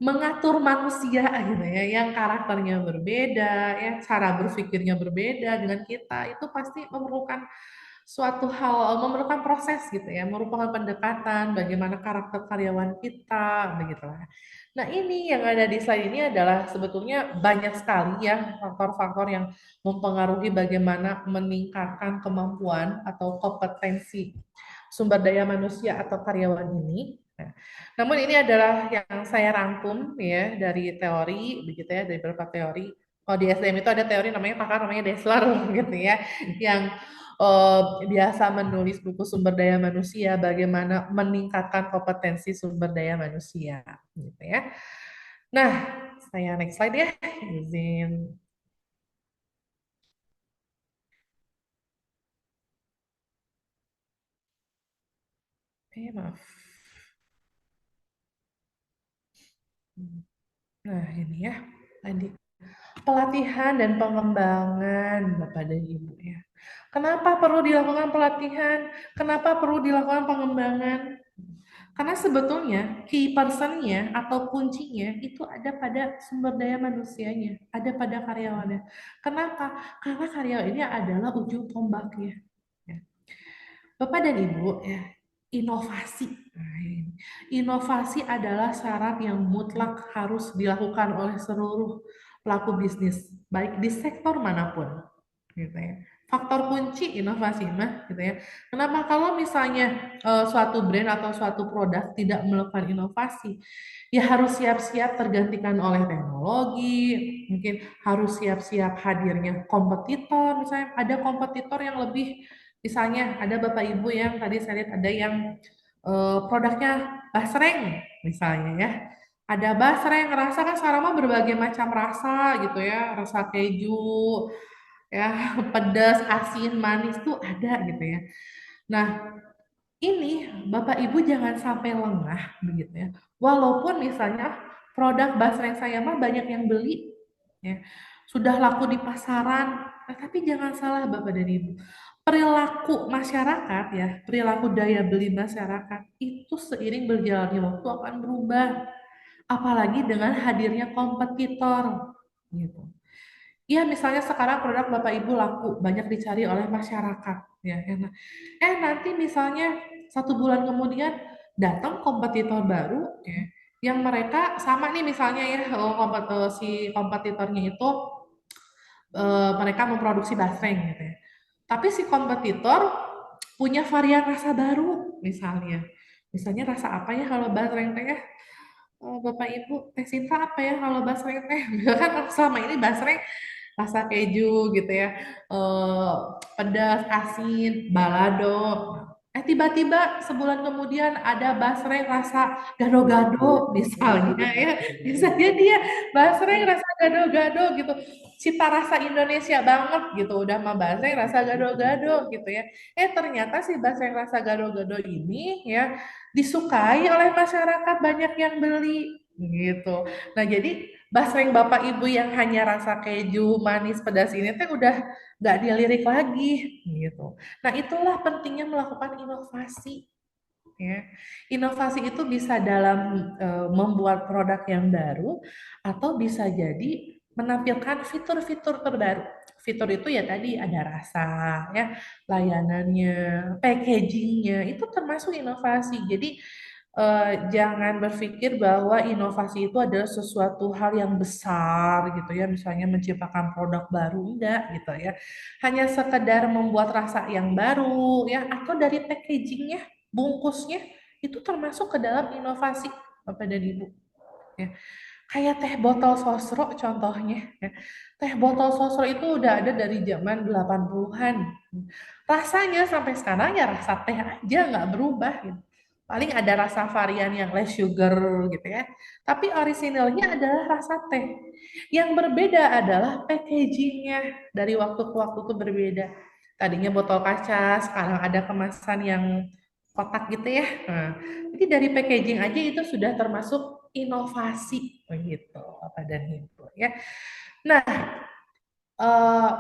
mengatur manusia gitu ya, yang karakternya berbeda, ya cara berpikirnya berbeda dengan kita, itu pasti memerlukan suatu hal, memerlukan proses gitu ya, merupakan pendekatan bagaimana karakter karyawan kita, begitulah. Nah, ini yang ada di slide ini adalah sebetulnya banyak sekali ya faktor-faktor yang mempengaruhi bagaimana meningkatkan kemampuan atau kompetensi sumber daya manusia atau karyawan ini. Nah, namun ini adalah yang saya rangkum ya dari teori, begitu ya, dari beberapa teori. Kalau di SDM itu ada teori namanya pakar namanya Dessler gitu ya, yang biasa menulis buku sumber daya manusia, bagaimana meningkatkan kompetensi sumber daya manusia, gitu ya. Nah, saya next slide ya, izin. Maaf. Nah, ini ya, tadi pelatihan dan pengembangan Bapak dan Ibu ya. Kenapa perlu dilakukan pelatihan? Kenapa perlu dilakukan pengembangan? Karena sebetulnya key personnya atau kuncinya itu ada pada sumber daya manusianya, ada pada karyawannya. Kenapa? Karena karyawan ini adalah ujung tombaknya. Ya. Bapak dan Ibu, ya, inovasi. Nah, ini. Inovasi adalah syarat yang mutlak harus dilakukan oleh seluruh pelaku bisnis, baik di sektor manapun, gitu ya. Faktor kunci inovasi mah, gitu ya. Kenapa kalau misalnya suatu brand atau suatu produk tidak melakukan inovasi, ya harus siap-siap tergantikan oleh teknologi, mungkin harus siap-siap hadirnya kompetitor, misalnya ada kompetitor yang lebih. Misalnya ada Bapak Ibu yang tadi saya lihat ada yang produknya basreng misalnya ya. Ada basreng, rasa kan sekarang mah berbagai macam rasa gitu ya, rasa keju, ya pedas, asin, manis tuh ada gitu ya. Nah, ini Bapak Ibu jangan sampai lengah begitu ya. Walaupun misalnya produk basreng saya mah banyak yang beli ya. Sudah laku di pasaran, tapi jangan salah Bapak dan Ibu. Perilaku masyarakat ya, perilaku daya beli masyarakat itu seiring berjalannya waktu akan berubah. Apalagi dengan hadirnya kompetitor gitu. Iya, misalnya sekarang produk Bapak Ibu laku, banyak dicari oleh masyarakat, ya enak. Nanti misalnya 1 bulan kemudian datang kompetitor baru, ya, yang mereka sama nih misalnya ya, si kompetitornya itu mereka memproduksi basreng gitu ya. Tapi si kompetitor punya varian rasa baru, misalnya. Misalnya rasa apa ya kalau basreng teh ya? Bapak Ibu, Teh Sinta apa ya kalau basreng teh? Kan selama ini basreng rasa keju gitu ya, eh, pedas, asin, balado. Tiba-tiba sebulan kemudian ada basreng rasa gado-gado misalnya ya, misalnya dia basreng rasa gado-gado gitu, cita rasa Indonesia banget gitu, udah mah basreng rasa gado-gado gitu ya. Ternyata si basreng rasa gado-gado ini ya disukai oleh masyarakat, banyak yang beli gitu. Nah, jadi basreng Bapak Ibu yang hanya rasa keju, manis, pedas ini teh udah nggak dilirik lagi gitu. Nah, itulah pentingnya melakukan inovasi ya. Inovasi itu bisa dalam membuat produk yang baru atau bisa jadi menampilkan fitur-fitur terbaru. Fitur itu ya tadi ada rasa ya, layanannya, packagingnya itu termasuk inovasi. Jadi jangan berpikir bahwa inovasi itu adalah sesuatu hal yang besar gitu ya, misalnya menciptakan produk baru, enggak gitu ya. Hanya sekedar membuat rasa yang baru ya, atau dari packagingnya, bungkusnya, itu termasuk ke dalam inovasi Bapak dan Ibu. Ya. Kayak teh botol sosro contohnya. Ya. Teh botol sosro itu udah ada dari zaman 80-an. Rasanya sampai sekarang ya rasa teh aja nggak berubah gitu. Paling ada rasa varian yang less sugar gitu ya. Tapi orisinalnya adalah rasa teh. Yang berbeda adalah packagingnya, dari waktu ke waktu itu berbeda. Tadinya botol kaca, sekarang ada kemasan yang kotak gitu ya. Nah, jadi dari packaging aja itu sudah termasuk inovasi begitu Bapak dan Ibu ya. Nah, eh,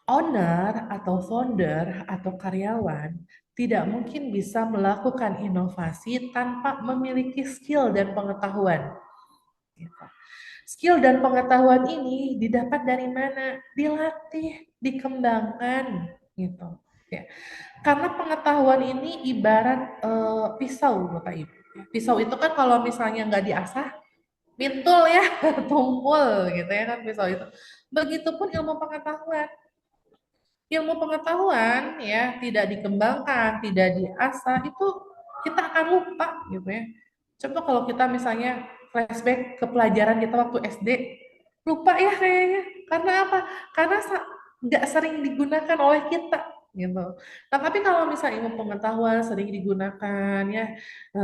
owner atau founder atau karyawan tidak mungkin bisa melakukan inovasi tanpa memiliki skill dan pengetahuan. Gitu. Skill dan pengetahuan ini didapat dari mana? Dilatih, dikembangkan, gitu. Ya. Karena pengetahuan ini ibarat pisau, Bapak Ibu. Pisau itu kan kalau misalnya nggak diasah, pintul ya, tumpul gitu ya kan pisau itu. Begitupun ilmu pengetahuan. Ilmu pengetahuan ya tidak dikembangkan, tidak diasah, itu kita akan lupa gitu ya. Coba kalau kita misalnya flashback ke pelajaran kita waktu SD, lupa ya kayaknya. Karena apa? Karena nggak sering digunakan oleh kita gitu. Nah, tapi kalau misalnya ilmu pengetahuan sering digunakan ya,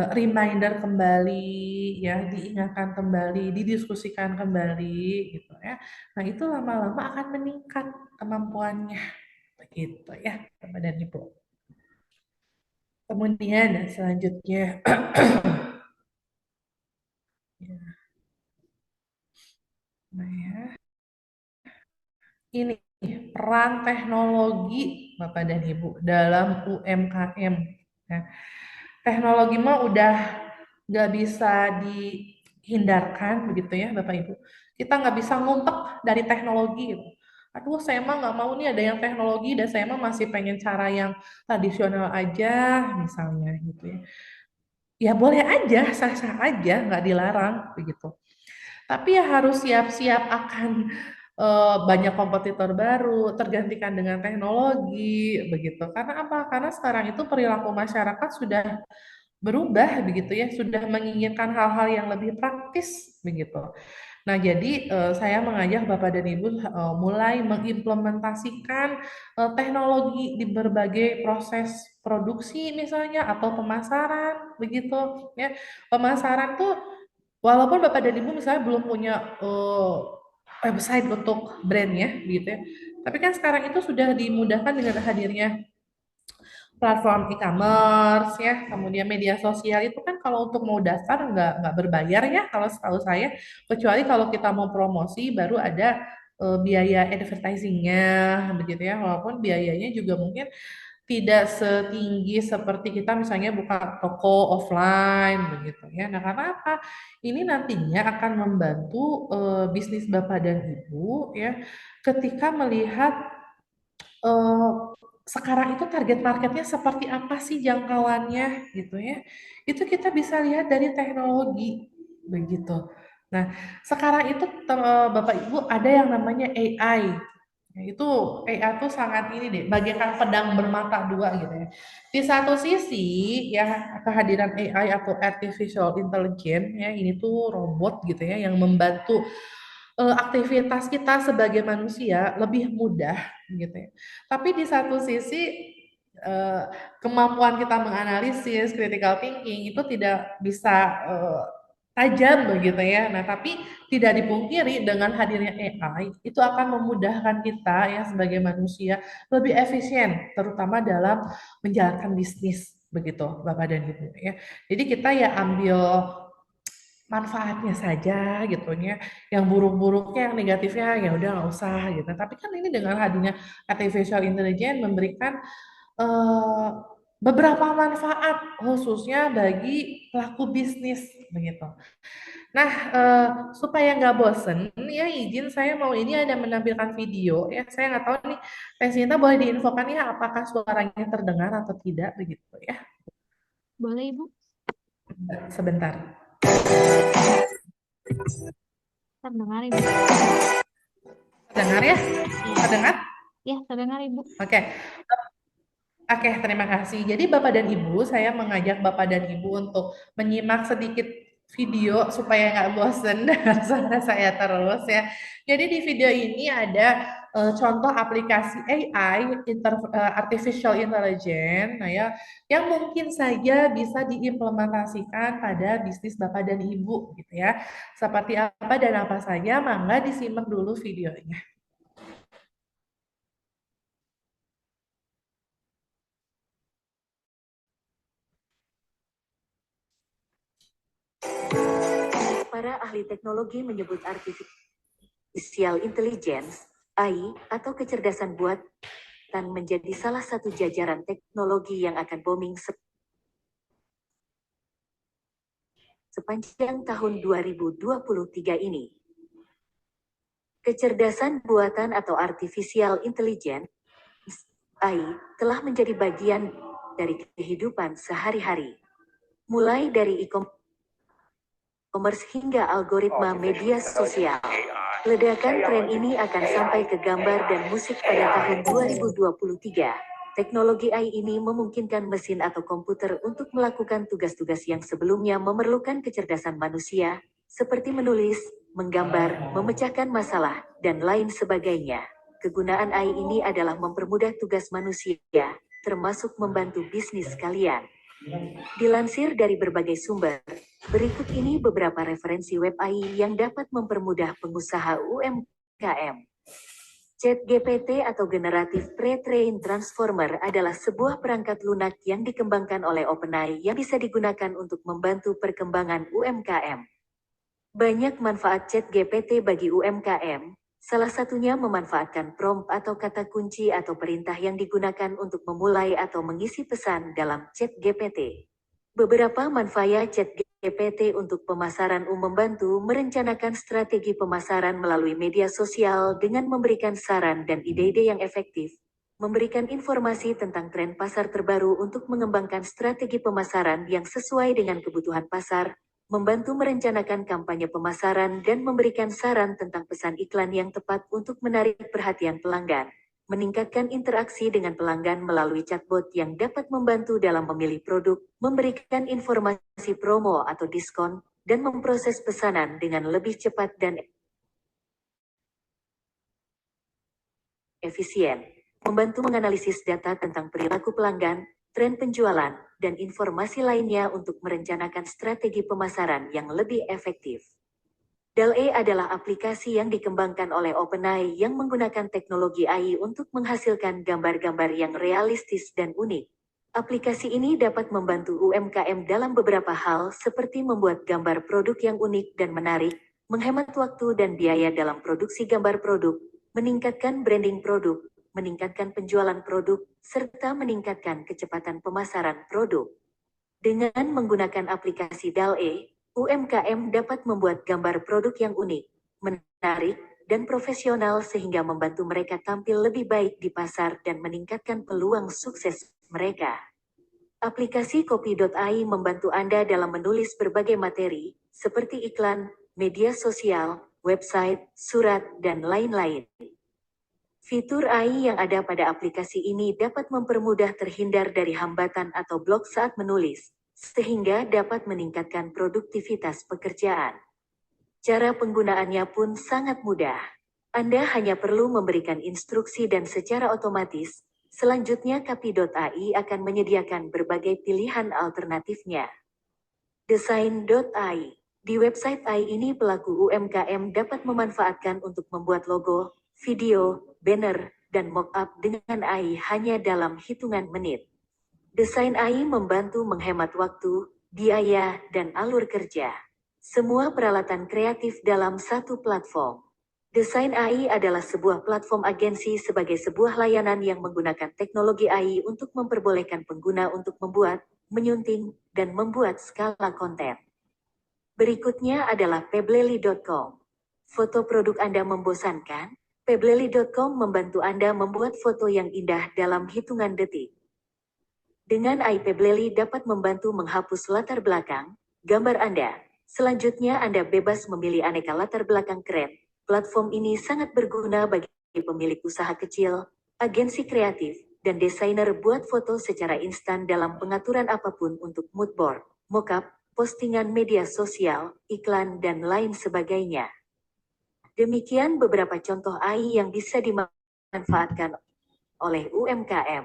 reminder kembali ya, diingatkan kembali, didiskusikan kembali gitu ya. Nah, itu lama-lama akan meningkat kemampuannya begitu ya, Bapak dan Ibu. Kemudian selanjutnya nah ya, ini peran teknologi Bapak dan Ibu dalam UMKM. Nah, teknologi mah udah nggak bisa dihindarkan begitu ya Bapak Ibu. Kita nggak bisa ngumpet dari teknologi gitu. Aduh, saya mah nggak mau nih ada yang teknologi dan saya mah masih pengen cara yang tradisional aja misalnya gitu ya. Ya boleh aja, sah-sah aja, nggak dilarang begitu. Tapi ya harus siap-siap akan banyak kompetitor baru, tergantikan dengan teknologi, begitu. Karena apa? Karena sekarang itu perilaku masyarakat sudah berubah, begitu ya, sudah menginginkan hal-hal yang lebih praktis, begitu. Nah, jadi saya mengajak Bapak dan Ibu mulai mengimplementasikan teknologi di berbagai proses produksi misalnya atau pemasaran, begitu ya. Pemasaran tuh walaupun Bapak dan Ibu misalnya belum punya website untuk brandnya gitu ya. Tapi kan sekarang itu sudah dimudahkan dengan hadirnya platform e-commerce ya, kemudian media sosial itu kan kalau untuk mau daftar nggak berbayar ya kalau setahu saya, kecuali kalau kita mau promosi baru ada biaya advertisingnya begitu ya, walaupun biayanya juga mungkin tidak setinggi seperti kita misalnya buka toko offline begitu ya. Nah, karena apa? Ini nantinya akan membantu bisnis Bapak dan Ibu ya ketika melihat eh, sekarang itu target marketnya seperti apa sih jangkauannya gitu ya. Itu kita bisa lihat dari teknologi begitu. Nah, sekarang itu Bapak Ibu ada yang namanya AI. Ya, itu AI tuh sangat ini deh, bagaikan pedang bermata dua gitu ya. Di satu sisi ya kehadiran AI atau artificial intelligence ya ini tuh robot gitu ya yang membantu aktivitas kita sebagai manusia lebih mudah gitu ya. Tapi di satu sisi eh, kemampuan kita menganalisis critical thinking itu tidak bisa tajam begitu ya. Nah, tapi tidak dipungkiri dengan hadirnya AI itu akan memudahkan kita ya sebagai manusia lebih efisien terutama dalam menjalankan bisnis begitu Bapak dan Ibu ya. Jadi kita ya ambil manfaatnya saja gitu ya. Yang buruk-buruknya, yang negatifnya ya udah nggak usah gitu. Tapi kan ini dengan hadirnya artificial intelligence memberikan eh, beberapa manfaat khususnya bagi pelaku bisnis begitu. Nah, supaya nggak bosen, ya izin saya mau ini ada menampilkan video ya. Saya nggak tahu nih, Teh Sinta boleh diinfokan ya apakah suaranya terdengar atau tidak begitu ya. Boleh, Ibu? Sebentar. Terdengar, Ibu? Dengar ya? Iya. Terdengar? Ya, terdengar, Ibu. Oke. Oke, terima kasih. Jadi Bapak dan Ibu, saya mengajak Bapak dan Ibu untuk menyimak sedikit video supaya nggak bosen dengan suara saya terus ya. Jadi di video ini ada contoh aplikasi AI, Artificial Intelligence, nah ya, yang mungkin saja bisa diimplementasikan pada bisnis Bapak dan Ibu gitu ya. Seperti apa dan apa saja, mangga disimak dulu videonya. Para ahli teknologi menyebut artificial intelligence, AI, atau kecerdasan buatan menjadi salah satu jajaran teknologi yang akan booming sepanjang tahun 2023 ini. Kecerdasan buatan atau artificial intelligence AI telah menjadi bagian dari kehidupan sehari-hari. Mulai dari e-commerce hingga algoritma media sosial. Ledakan tren ini akan sampai ke gambar dan musik pada tahun 2023. Teknologi AI ini memungkinkan mesin atau komputer untuk melakukan tugas-tugas yang sebelumnya memerlukan kecerdasan manusia, seperti menulis, menggambar, memecahkan masalah, dan lain sebagainya. Kegunaan AI ini adalah mempermudah tugas manusia, termasuk membantu bisnis kalian. Dilansir dari berbagai sumber, berikut ini beberapa referensi web AI yang dapat mempermudah pengusaha UMKM. ChatGPT atau Generative Pre-trained Transformer adalah sebuah perangkat lunak yang dikembangkan oleh OpenAI yang bisa digunakan untuk membantu perkembangan UMKM. Banyak manfaat ChatGPT bagi UMKM, salah satunya memanfaatkan prompt atau kata kunci atau perintah yang digunakan untuk memulai atau mengisi pesan dalam ChatGPT. Beberapa manfaat ChatGPT untuk pemasaran membantu merencanakan strategi pemasaran melalui media sosial dengan memberikan saran dan ide-ide yang efektif, memberikan informasi tentang tren pasar terbaru untuk mengembangkan strategi pemasaran yang sesuai dengan kebutuhan pasar, membantu merencanakan kampanye pemasaran dan memberikan saran tentang pesan iklan yang tepat untuk menarik perhatian pelanggan. Meningkatkan interaksi dengan pelanggan melalui chatbot yang dapat membantu dalam memilih produk, memberikan informasi promo atau diskon, dan memproses pesanan dengan lebih cepat dan efisien. Membantu menganalisis data tentang perilaku pelanggan, tren penjualan, dan informasi lainnya untuk merencanakan strategi pemasaran yang lebih efektif. DALL-E adalah aplikasi yang dikembangkan oleh OpenAI yang menggunakan teknologi AI untuk menghasilkan gambar-gambar yang realistis dan unik. Aplikasi ini dapat membantu UMKM dalam beberapa hal seperti membuat gambar produk yang unik dan menarik, menghemat waktu dan biaya dalam produksi gambar produk, meningkatkan branding produk, meningkatkan penjualan produk, serta meningkatkan kecepatan pemasaran produk. Dengan menggunakan aplikasi DALL-E, UMKM dapat membuat gambar produk yang unik, menarik, dan profesional sehingga membantu mereka tampil lebih baik di pasar dan meningkatkan peluang sukses mereka. Aplikasi Copy.ai membantu Anda dalam menulis berbagai materi, seperti iklan, media sosial, website, surat, dan lain-lain. Fitur AI yang ada pada aplikasi ini dapat mempermudah terhindar dari hambatan atau blok saat menulis, sehingga dapat meningkatkan produktivitas pekerjaan. Cara penggunaannya pun sangat mudah. Anda hanya perlu memberikan instruksi dan secara otomatis, selanjutnya Copy.ai akan menyediakan berbagai pilihan alternatifnya. Desain.ai. Di website AI ini pelaku UMKM dapat memanfaatkan untuk membuat logo, video, banner, dan mock-up dengan AI hanya dalam hitungan menit. Desain AI membantu menghemat waktu, biaya, dan alur kerja. Semua peralatan kreatif dalam satu platform. Desain AI adalah sebuah platform agensi sebagai sebuah layanan yang menggunakan teknologi AI untuk memperbolehkan pengguna untuk membuat, menyunting, dan membuat skala konten. Berikutnya adalah Pablely.com. Foto produk Anda membosankan? Pablely.com membantu Anda membuat foto yang indah dalam hitungan detik. Dengan AI Pablely dapat membantu menghapus latar belakang, gambar Anda. Selanjutnya Anda bebas memilih aneka latar belakang keren. Platform ini sangat berguna bagi pemilik usaha kecil, agensi kreatif, dan desainer buat foto secara instan dalam pengaturan apapun untuk mood board, mockup, postingan media sosial, iklan, dan lain sebagainya. Demikian beberapa contoh AI yang bisa dimanfaatkan oleh UMKM.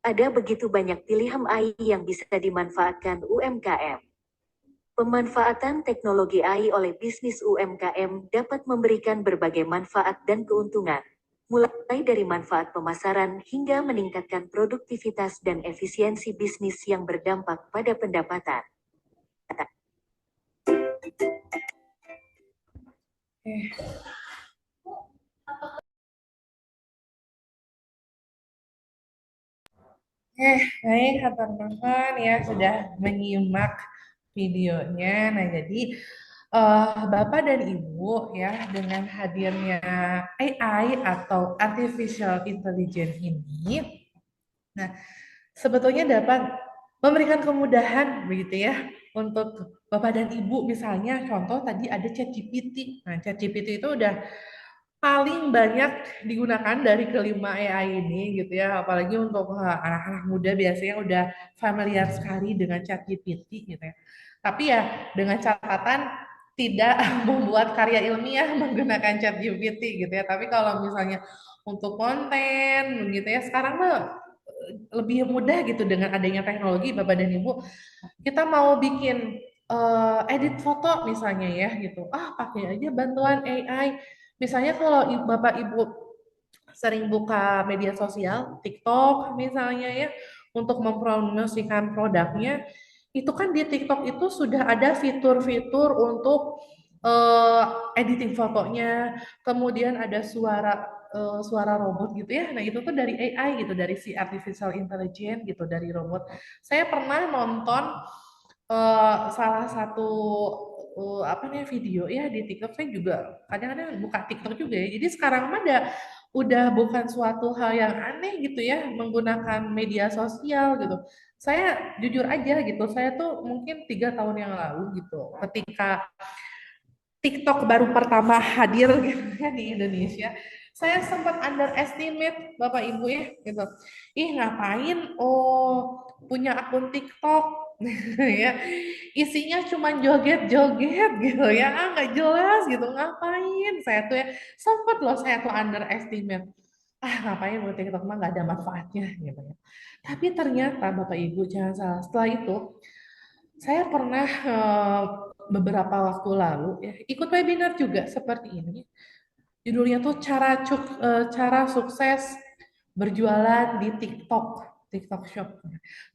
Ada begitu banyak pilihan AI yang bisa dimanfaatkan UMKM. Pemanfaatan teknologi AI oleh bisnis UMKM dapat memberikan berbagai manfaat dan keuntungan, mulai dari manfaat pemasaran hingga meningkatkan produktivitas dan efisiensi bisnis yang berdampak pada pendapatan. Baik teman-teman ya sudah menyimak videonya. Nah, jadi Bapak dan Ibu ya dengan hadirnya AI atau artificial intelligence ini, nah sebetulnya dapat memberikan kemudahan begitu ya untuk Bapak dan Ibu. Misalnya contoh tadi ada ChatGPT. Nah, ChatGPT itu udah paling banyak digunakan dari kelima AI ini gitu ya, apalagi untuk anak-anak muda biasanya udah familiar sekali dengan ChatGPT gitu ya. Tapi ya dengan catatan tidak membuat karya ilmiah menggunakan ChatGPT gitu ya. Tapi kalau misalnya untuk konten begitu ya, sekarang mah lebih mudah gitu dengan adanya teknologi Bapak dan Ibu. Kita mau bikin edit foto misalnya ya gitu. Pakai aja bantuan AI. Misalnya kalau Bapak Ibu sering buka media sosial, TikTok misalnya ya, untuk mempromosikan produknya, itu kan di TikTok itu sudah ada fitur-fitur untuk editing fotonya, kemudian ada suara robot gitu ya. Nah, itu tuh dari AI gitu, dari si artificial intelligence gitu, dari robot. Saya pernah nonton salah satu apa nih video ya di TikTok. Saya juga kadang-kadang buka TikTok juga ya. Jadi sekarang mah udah bukan suatu hal yang aneh gitu ya menggunakan media sosial gitu. Saya jujur aja gitu, saya tuh mungkin 3 tahun yang lalu gitu, ketika TikTok baru pertama hadir gitu ya di Indonesia, saya sempat underestimate Bapak Ibu ya gitu. Ih, ngapain punya akun TikTok ya. Isinya cuma joget-joget gitu ya. Nggak jelas gitu. Ngapain? Saya tuh ya sempat loh saya tuh underestimate. Ngapain buat TikTok mah nggak ada manfaatnya gitu ya. Tapi ternyata Bapak Ibu jangan salah. Setelah itu saya pernah beberapa waktu lalu ya ikut webinar juga seperti ini. Judulnya tuh cara sukses berjualan di TikTok, TikTok Shop.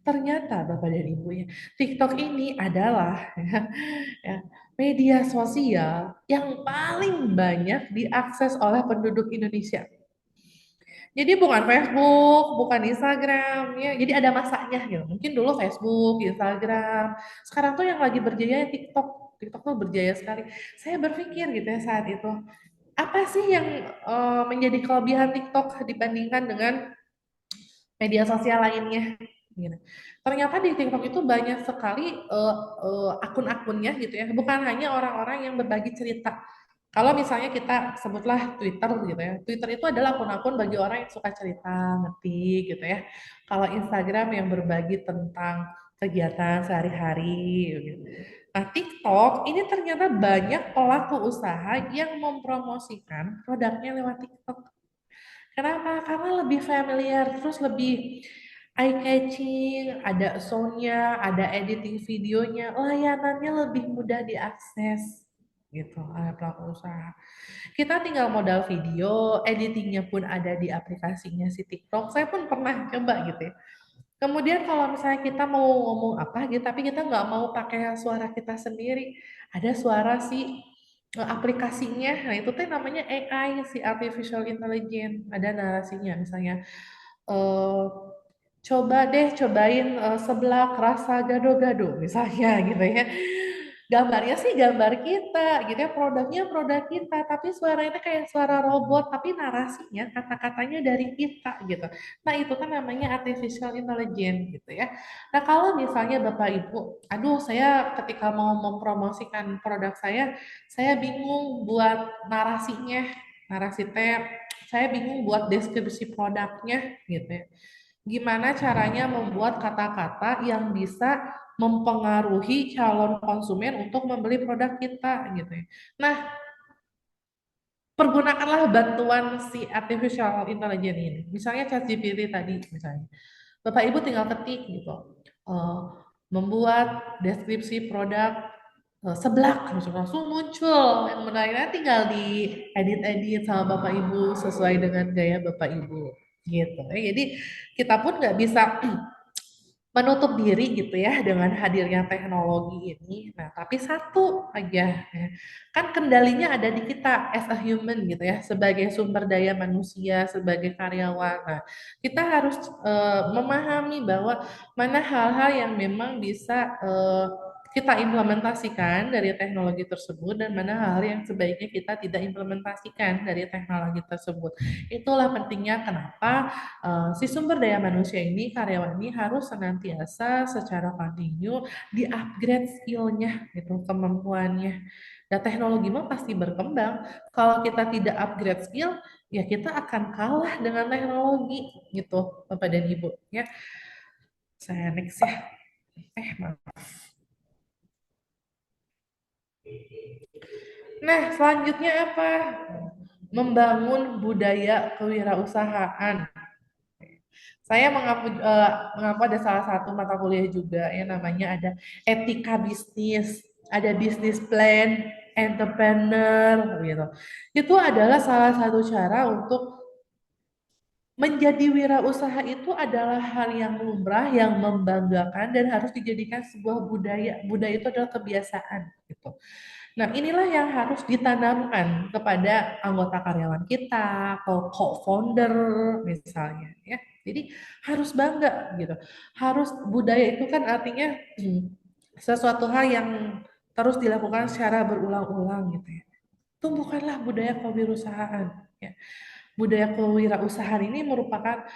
Ternyata Bapak dan Ibu ya, TikTok ini adalah ya, media sosial yang paling banyak diakses oleh penduduk Indonesia. Jadi bukan Facebook, bukan Instagram, ya. Jadi ada masanya gitu. Mungkin dulu Facebook, Instagram. Sekarang tuh yang lagi berjaya TikTok. TikTok tuh berjaya sekali. Saya berpikir gitu ya saat itu, apa sih yang menjadi kelebihan TikTok dibandingkan dengan media sosial lainnya? Gitu. Ternyata di TikTok itu banyak sekali akun-akunnya gitu ya. Bukan hanya orang-orang yang berbagi cerita. Kalau misalnya kita sebutlah Twitter gitu ya, Twitter itu adalah akun-akun bagi orang yang suka cerita, ngetik gitu ya. Kalau Instagram yang berbagi tentang kegiatan sehari-hari gitu. Nah, TikTok ini ternyata banyak pelaku usaha yang mempromosikan produknya lewat TikTok. Kenapa? Karena lebih familiar, terus lebih eye catching, ada soundnya, ada editing videonya, layanannya lebih mudah diakses gitu oleh pelaku usaha. Kita tinggal modal video, editingnya pun ada di aplikasinya si TikTok. Saya pun pernah coba gitu ya. Kemudian kalau misalnya kita mau ngomong apa gitu, tapi kita nggak mau pakai suara kita sendiri, ada suara si aplikasinya. Nah itu tuh namanya AI, si artificial intelligence. Ada narasinya, misalnya eh, cobain seblak rasa gado-gado misalnya gitu ya. Gambarnya sih gambar kita gitu ya, produknya produk kita, tapi suaranya kayak suara robot, tapi narasinya kata-katanya dari kita gitu. Nah itu kan namanya artificial intelligence gitu ya. Nah kalau misalnya Bapak Ibu, aduh saya ketika mau mempromosikan produk saya bingung buat narasinya, narasi tab, saya bingung buat deskripsi produknya gitu ya. Gimana caranya membuat kata-kata yang bisa mempengaruhi calon konsumen untuk membeli produk kita gitu ya. Nah, pergunakanlah bantuan si artificial intelligence ini. Misalnya ChatGPT tadi misalnya. Bapak Ibu tinggal ketik gitu. eh, Membuat deskripsi produk seblak langsung muncul yang menariknya, tinggal di edit-edit sama Bapak Ibu sesuai dengan gaya Bapak Ibu gitu. Jadi kita pun nggak bisa menutup diri gitu ya dengan hadirnya teknologi ini. Nah, tapi satu aja ya, kan kendalinya ada di kita as a human gitu ya, sebagai sumber daya manusia, sebagai karyawan. Nah, kita harus memahami bahwa mana hal-hal yang memang bisa kita implementasikan dari teknologi tersebut dan mana hal yang sebaiknya kita tidak implementasikan dari teknologi tersebut. Itulah pentingnya kenapa si sumber daya manusia ini, karyawan ini harus senantiasa secara kontinu di-upgrade skill-nya gitu, kemampuannya. Dan teknologi mah pasti berkembang. Kalau kita tidak upgrade skill, ya kita akan kalah dengan teknologi gitu, Bapak dan Ibu ya. Saya next ya. Maaf. Nah, selanjutnya apa? Membangun budaya kewirausahaan. Saya mengaku ada salah satu mata kuliah juga yang namanya ada etika bisnis, ada bisnis plan, entrepreneur gitu. Itu adalah salah satu cara untuk menjadi wirausaha itu adalah hal yang lumrah, yang membanggakan dan harus dijadikan sebuah budaya. Budaya itu adalah kebiasaan gitu. Nah, inilah yang harus ditanamkan kepada anggota karyawan kita, atau co-founder misalnya ya. Jadi harus bangga gitu. Harus budaya itu kan artinya sesuatu hal yang terus dilakukan secara berulang-ulang gitu ya. Tumbuhkanlah budaya kewirausahaan ya. Budaya kewirausahaan ini merupakan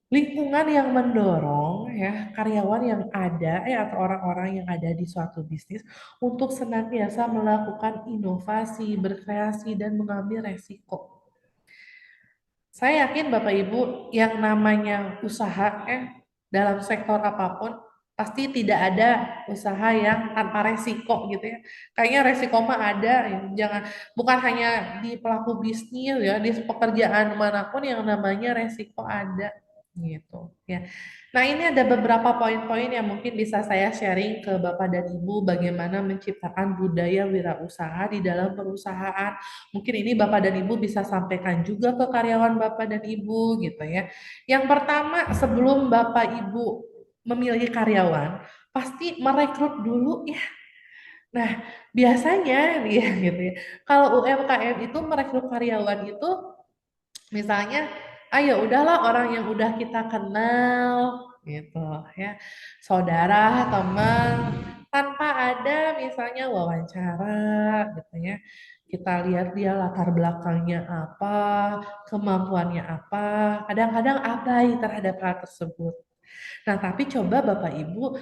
lingkungan yang mendorong ya karyawan yang ada atau orang-orang yang ada di suatu bisnis untuk senantiasa melakukan inovasi, berkreasi dan mengambil resiko. Saya yakin Bapak Ibu yang namanya usaha dalam sektor apapun pasti tidak ada usaha yang tanpa resiko gitu ya. Kayaknya resiko mah ada ya. Jangan bukan hanya di pelaku bisnis ya, di pekerjaan manapun yang namanya resiko ada gitu ya. Nah, ini ada beberapa poin-poin yang mungkin bisa saya sharing ke Bapak dan Ibu bagaimana menciptakan budaya wirausaha di dalam perusahaan. Mungkin ini Bapak dan Ibu bisa sampaikan juga ke karyawan Bapak dan Ibu gitu ya. Yang pertama, sebelum Bapak Ibu memilih karyawan, pasti merekrut dulu ya. Nah, biasanya ya gitu ya. Kalau UMKM itu merekrut karyawan itu misalnya, ayo udahlah orang yang udah kita kenal gitu ya. Saudara, teman, tanpa ada misalnya wawancara gitu ya. Kita lihat dia latar belakangnya apa, kemampuannya apa. Kadang-kadang abai terhadap hal tersebut. Nah, tapi coba Bapak Ibu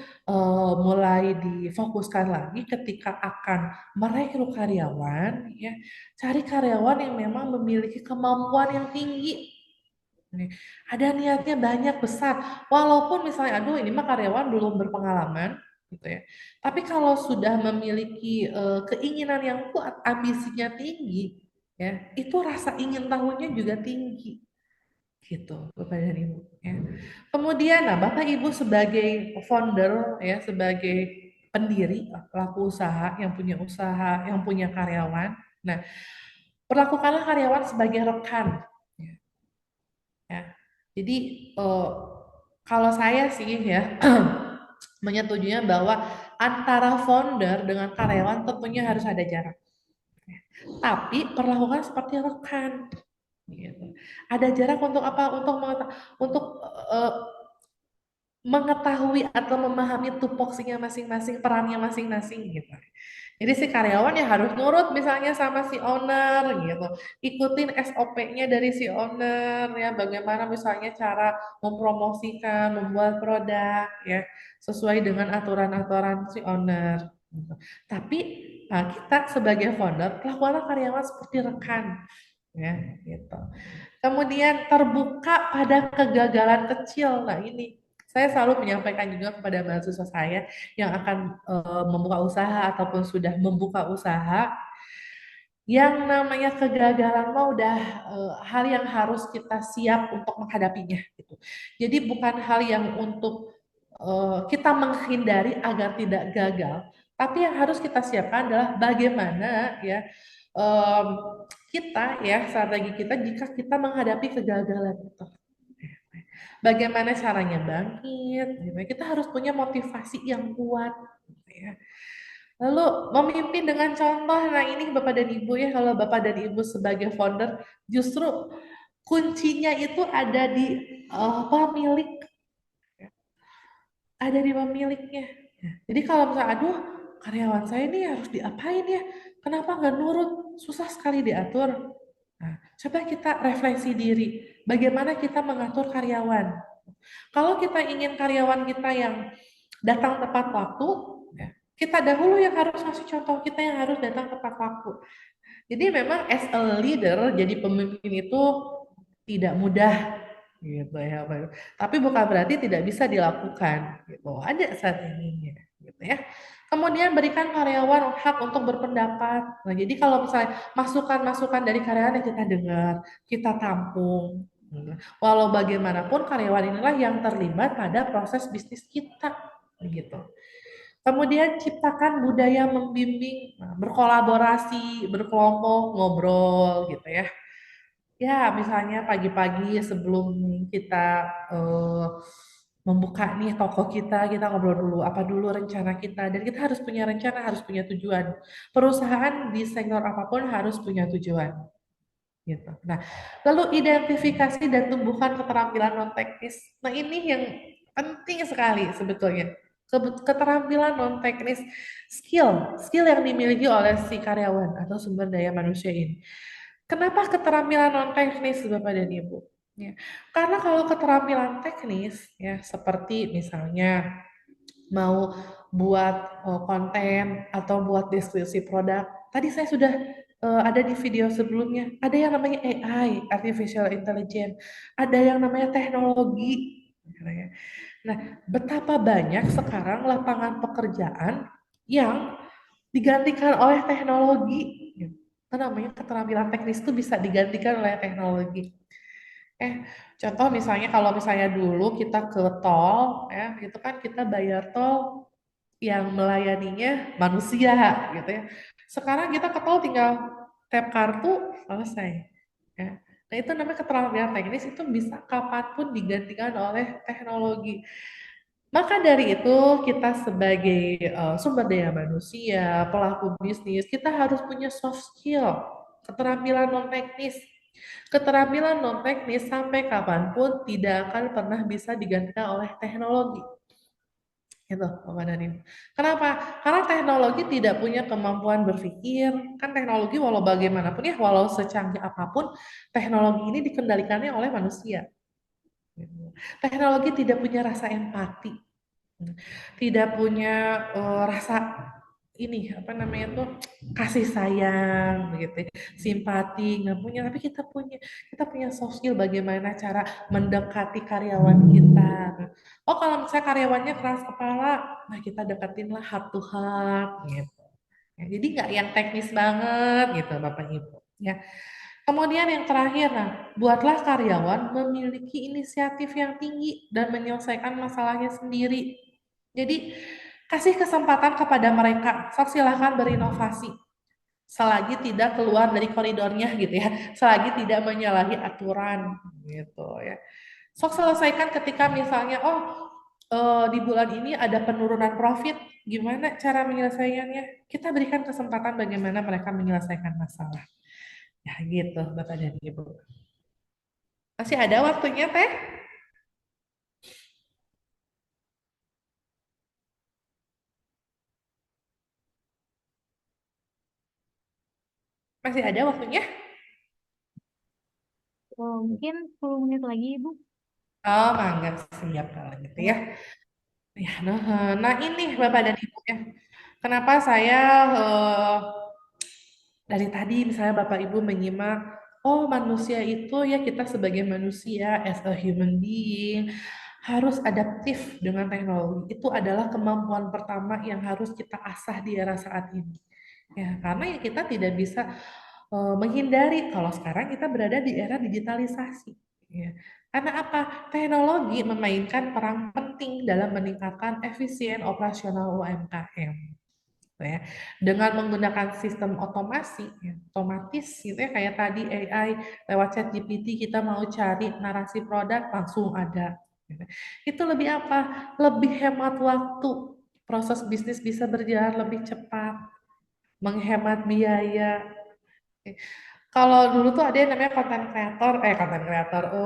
mulai difokuskan lagi ketika akan merekrut karyawan, ya, cari karyawan yang memang memiliki kemampuan yang tinggi. Nih, ada niatnya banyak besar, walaupun misalnya, aduh ini mah karyawan belum berpengalaman, gitu ya. Tapi kalau sudah memiliki keinginan yang kuat, ambisinya tinggi, ya, itu rasa ingin tahunya juga tinggi gitu Bapak dan Ibu ya. Kemudian nah Bapak Ibu sebagai founder ya sebagai pendiri pelaku usaha yang punya usaha yang punya karyawan, nah perlakukanlah karyawan sebagai rekan ya. Jadi kalau saya sih ya menyetujunya bahwa antara founder dengan karyawan tentunya harus ada jarak. Tapi perlakukan seperti rekan. Gitu. Ada jarak untuk apa? Untuk uh, mengetahui atau memahami tupoksinya masing-masing, perannya masing-masing gitu. Jadi si karyawan ya harus nurut misalnya sama si owner gitu. Ikutin SOP-nya dari si owner ya, bagaimana misalnya cara mempromosikan, membuat produk ya, sesuai dengan aturan-aturan si owner. Gitu. Tapi nah, kita sebagai founder, lakukanlah karyawan seperti rekan ya gitu. Kemudian terbuka pada kegagalan kecil. Nah ini saya selalu menyampaikan juga kepada mahasiswa saya yang akan membuka usaha ataupun sudah membuka usaha, yang namanya kegagalan mah udah hal yang harus kita siap untuk menghadapinya gitu. Jadi bukan hal yang untuk kita menghindari agar tidak gagal, tapi yang harus kita siapkan adalah bagaimana ya em, kita ya strategi kita jika kita menghadapi kegagalan itu. Bagaimana caranya bangkit? Kita harus punya motivasi yang kuat. Gitu ya. Lalu memimpin dengan contoh. Nah ini Bapak dan Ibu ya, kalau Bapak dan Ibu sebagai founder, justru kuncinya itu ada di pemilik, ada di pemiliknya. Jadi kalau misalnya, aduh karyawan saya ini harus diapain ya? Kenapa nggak nurut? Susah sekali diatur. Nah, coba kita refleksi diri. Bagaimana kita mengatur karyawan? Kalau kita ingin karyawan kita yang datang tepat waktu, ya, kita dahulu yang harus kasih contoh, kita yang harus datang tepat waktu. Jadi memang as a leader, jadi pemimpin itu tidak mudah gitu ya. Tapi bukan berarti tidak bisa dilakukan gitu. Ada strateginya gitu ya. Kemudian berikan karyawan hak untuk berpendapat. Nah, jadi kalau misalnya masukan-masukan dari karyawan yang kita dengar, kita tampung. Walau bagaimanapun karyawan inilah yang terlibat pada proses bisnis kita gitu. Kemudian ciptakan budaya membimbing, berkolaborasi, berkelompok, ngobrol gitu ya. Ya, misalnya pagi-pagi sebelum kita eh, membuka nih toko kita ngobrol dulu apa dulu rencana kita dan kita harus punya rencana, harus punya tujuan. Perusahaan di sektor apapun harus punya tujuan gitu. Nah, lalu identifikasi dan tumbuhkan keterampilan non teknis. Nah, ini yang penting sekali sebetulnya. Keterampilan non teknis, skill yang dimiliki oleh si karyawan atau sumber daya manusia ini. Kenapa keterampilan non teknis, Bapak dan Ibu? Ya, karena kalau keterampilan teknis, ya seperti misalnya mau buat konten atau buat deskripsi produk. Tadi saya sudah ada di video sebelumnya. Ada yang namanya AI, Artificial Intelligence. Ada yang namanya teknologi. Nah, betapa banyak sekarang lapangan pekerjaan yang digantikan oleh teknologi. Namanya keterampilan teknis itu bisa digantikan oleh teknologi. Contoh misalnya kalau misalnya dulu kita ke tol, ya itu kan kita bayar tol yang melayaninya manusia gitu ya. Sekarang kita ke tol tinggal tap kartu selesai. Ya. Nah itu namanya keterampilan teknis itu bisa kapanpun digantikan oleh teknologi. Maka dari itu kita sebagai sumber daya manusia, pelaku bisnis, kita harus punya soft skill, keterampilan non teknis. Keterampilan non teknis sampai kapanpun tidak akan pernah bisa digantikan oleh teknologi. Itu Bapak dan Ibu. Kenapa? Karena teknologi tidak punya kemampuan berpikir. Kan teknologi walau bagaimanapun ya, walau secanggih apapun, teknologi ini dikendalikannya oleh manusia. Teknologi tidak punya rasa empati, tidak punya rasa ini apa namanya tuh kasih sayang begitu, simpati nggak punya, tapi kita punya soft skill bagaimana cara mendekati karyawan kita. Oh kalau misalnya karyawannya keras kepala, nah kita deketinlah heart to heart gitu. Ya, jadi nggak yang teknis banget gitu Bapak Ibu. Ya. Kemudian yang terakhir, nah, buatlah karyawan memiliki inisiatif yang tinggi dan menyelesaikan masalahnya sendiri. Jadi, kasih kesempatan kepada mereka, sok silahkan berinovasi. Selagi tidak keluar dari koridornya gitu ya, selagi tidak menyalahi aturan gitu ya. Sok selesaikan ketika misalnya, di bulan ini ada penurunan profit, gimana cara menyelesaikannya? Kita berikan kesempatan bagaimana mereka menyelesaikan masalah. Ya gitu, Bapak dan Ibu. Masih ada waktunya, Teh? Masih ada waktunya? Oh, mungkin 10 menit lagi, Ibu. Oh, mangga siap kalau gitu ya. Ya. Ya, nah ini Bapak dan Ibu ya. Kenapa saya dari tadi misalnya Bapak Ibu menyimak, oh manusia itu ya kita sebagai manusia as a human being harus adaptif dengan teknologi. Itu adalah kemampuan pertama yang harus kita asah di era saat ini. Ya, karena ya kita tidak bisa menghindari kalau sekarang kita berada di era digitalisasi. Ya. Karena apa? Teknologi memainkan peran penting dalam meningkatkan efisien operasional UMKM. Ya. Dengan menggunakan sistem otomasi, ya, otomatis gitu ya, kayak tadi AI lewat chat GPT kita mau cari narasi produk langsung ada. Gitu. Itu lebih apa? Lebih hemat waktu. Proses bisnis bisa berjalan lebih cepat, menghemat biaya. Kalau dulu tuh ada yang namanya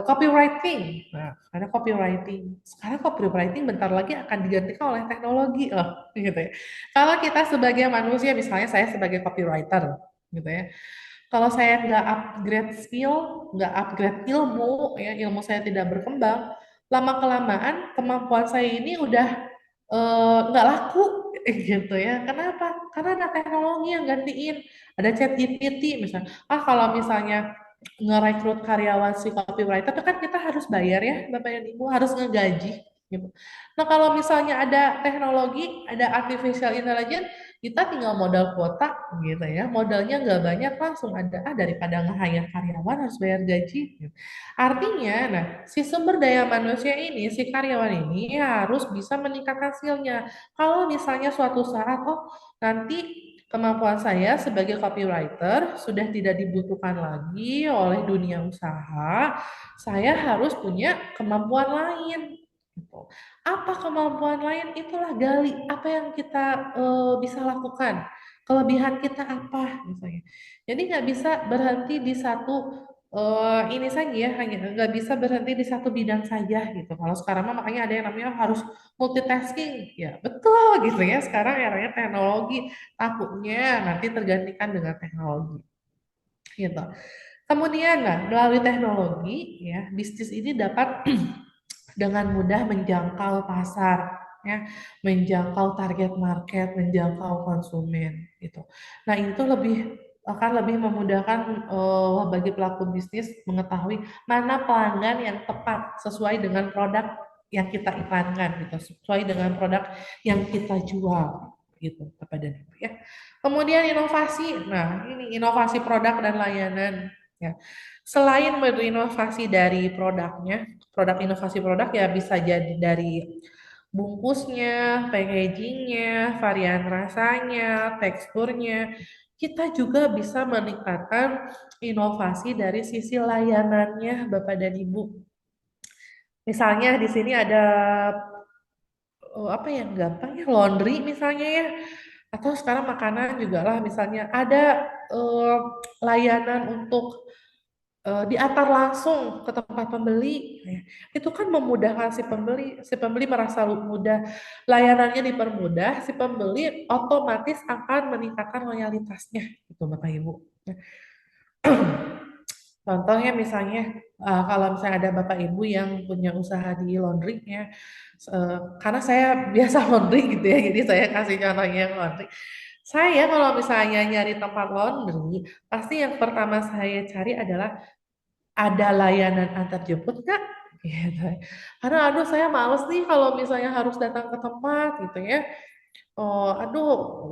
copywriting. Nah, ada copywriting. Sekarang copywriting bentar lagi akan digantikan oleh teknologi loh, gitu ya. Kalau kita sebagai manusia, misalnya saya sebagai copywriter, gitu ya. Kalau saya nggak upgrade skill, nggak upgrade ilmu, ya ilmu saya tidak berkembang, lama kelamaan kemampuan saya ini udah nggak laku, gitu ya. Kenapa? Karena ada teknologi yang gantiin. Ada chat GPT misalnya. Kalau misalnya ngerekrut karyawan si copywriter itu kan kita harus bayar ya, Bapak dan Ibu, harus ngegaji gitu. Nah, kalau misalnya ada teknologi, ada artificial intelligence, kita tinggal modal kuota gitu ya. Modalnya nggak banyak, langsung ada. Daripada nge-hire karyawan harus bayar gaji gitu. Artinya, nah, si sumber daya manusia ini, si karyawan ini harus bisa meningkatkan skillnya. Kalau misalnya suatu saat, nanti kemampuan saya sebagai copywriter sudah tidak dibutuhkan lagi oleh dunia usaha. Saya harus punya kemampuan lain. Gitu. Apa kemampuan lain? Itulah gali. Apa yang kita bisa lakukan? Kelebihan kita apa, misalnya. Jadi nggak bisa berhenti di satu ini saja ya, hanya nggak bisa berhenti di satu bidang saja gitu. Kalau sekarang mah makanya ada yang namanya harus multitasking. Ya betul gitu ya. Sekarang eranya teknologi. Takutnya nanti tergantikan dengan teknologi gitu. Kemudian melalui teknologi ya bisnis ini dapat dengan mudah menjangkau pasar ya, menjangkau target market, menjangkau konsumen gitu. Nah, itu akan lebih memudahkan bagi pelaku bisnis mengetahui mana pelanggan yang tepat sesuai dengan produk yang kita iklankan gitu, sesuai dengan produk yang kita jual gitu kepada dia ya. Kemudian inovasi. Nah, ini inovasi produk dan layanan ya. Selain berinovasi dari produknya, produk inovasi produk ya bisa jadi dari bungkusnya, packagingnya, varian rasanya, teksturnya. Kita juga bisa meningkatkan inovasi dari sisi layanannya, Bapak dan Ibu. Misalnya di sini ada apa yang gampang ya, laundry misalnya ya, atau sekarang makanan juga lah, misalnya ada eh, layanan untuk diantar langsung ke tempat pembeli, ya. Itu kan memudahkan si pembeli merasa mudah, layanannya dipermudah, si pembeli otomatis akan meningkatkan loyalitasnya, gitu Bapak Ibu. Contohnya misalnya kalau misalnya ada Bapak Ibu yang punya usaha di laundry ya, karena saya biasa laundry gitu ya, jadi saya kasih contohnya yang laundry. Saya kalau misalnya nyari tempat laundry, pasti yang pertama saya cari adalah ada layanan antar jemput nggak? Gitu. Karena aduh saya males nih kalau misalnya harus datang ke tempat gitu ya. Oh, aduh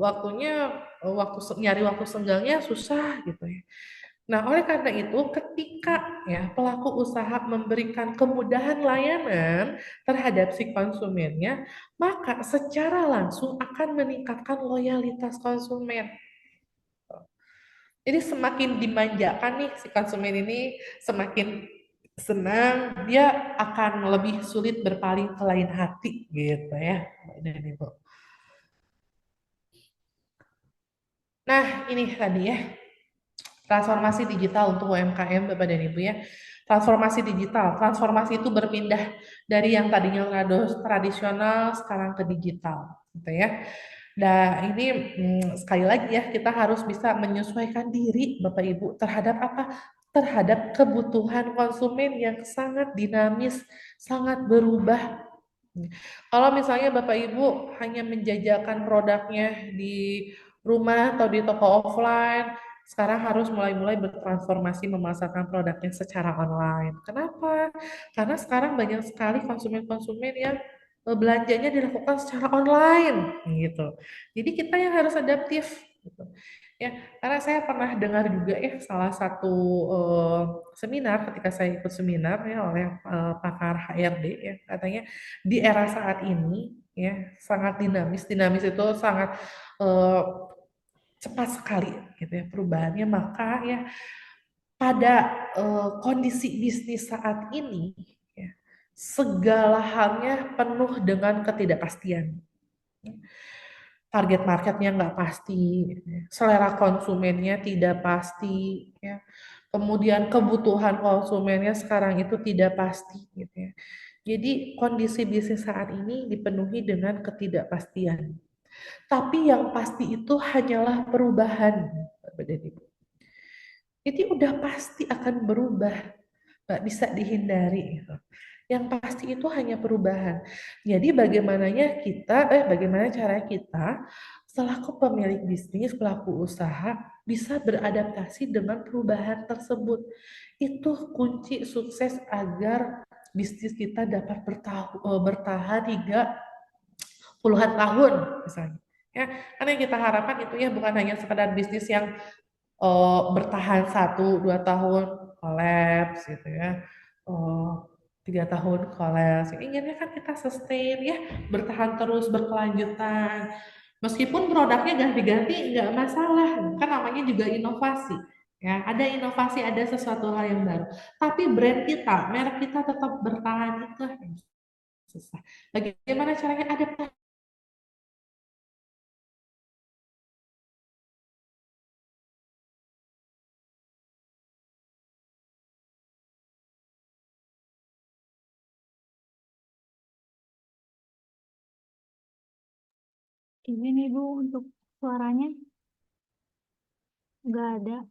nyari waktu senggangnya susah gitu ya. Nah, oleh karena itu, ketika ya pelaku usaha memberikan kemudahan layanan terhadap si konsumennya, maka secara langsung akan meningkatkan loyalitas konsumen. Jadi semakin dimanjakan nih si konsumen ini, semakin senang, dia akan lebih sulit berpaling ke lain hati gitu ya, Mbak dan Ibu. Nah, ini tadi ya, transformasi digital untuk UMKM Bapak dan Ibu ya. Transformasi digital, transformasi itu berpindah dari yang tadinya tradisional sekarang ke digital gitu ya. Nah, ini sekali lagi ya, kita harus bisa menyesuaikan diri Bapak Ibu terhadap apa? Terhadap kebutuhan konsumen yang sangat dinamis, sangat berubah. Kalau misalnya Bapak Ibu hanya menjajakan produknya di rumah atau di toko offline, sekarang harus mulai-mulai bertransformasi memasarkan produknya secara online. Kenapa? Karena sekarang banyak sekali konsumen-konsumen yang belanjanya dilakukan secara online gitu. Jadi kita yang harus adaptif gitu. Ya, karena saya pernah dengar juga ya salah satu seminar, ketika saya ikut seminar ya oleh pakar HRD ya, katanya di era saat ini ya sangat dinamis. Dinamis itu sangat eh, cepat sekali gitu ya perubahannya, maka ya pada kondisi bisnis saat ini ya, segala halnya penuh dengan ketidakpastian. target marketnya nggak pasti, gitu ya. Selera konsumennya tidak pasti, ya. Kemudian kebutuhan konsumennya sekarang itu tidak pasti, gitu ya. Jadi kondisi bisnis saat ini dipenuhi dengan ketidakpastian. Tapi yang pasti itu hanyalah perubahan, Bapak dan Ibu. Jadi udah pasti akan berubah, nggak bisa dihindari, gitu. Yang pasti itu hanya perubahan. Jadi bagaimana cara kita selaku pemilik bisnis, pelaku usaha bisa beradaptasi dengan perubahan tersebut. Itu kunci sukses agar bisnis kita dapat bertahan hingga puluhan tahun misalnya. Ya, karena yang kita harapkan itu ya bukan hanya sekedar bisnis yang bertahan 1-2 tahun kolaps gitu ya. Oh, 3 tahun kolaps. Inginnya kan kita sustain ya, bertahan terus berkelanjutan. Meskipun produknya ganti-ganti nggak masalah, kan namanya juga inovasi. Ya, ada inovasi, ada sesuatu hal yang baru. Tapi brand kita, merek kita tetap bertahan itu yang susah. Bagaimana caranya adaptasi? Izin Ibu untuk suaranya nggak ada.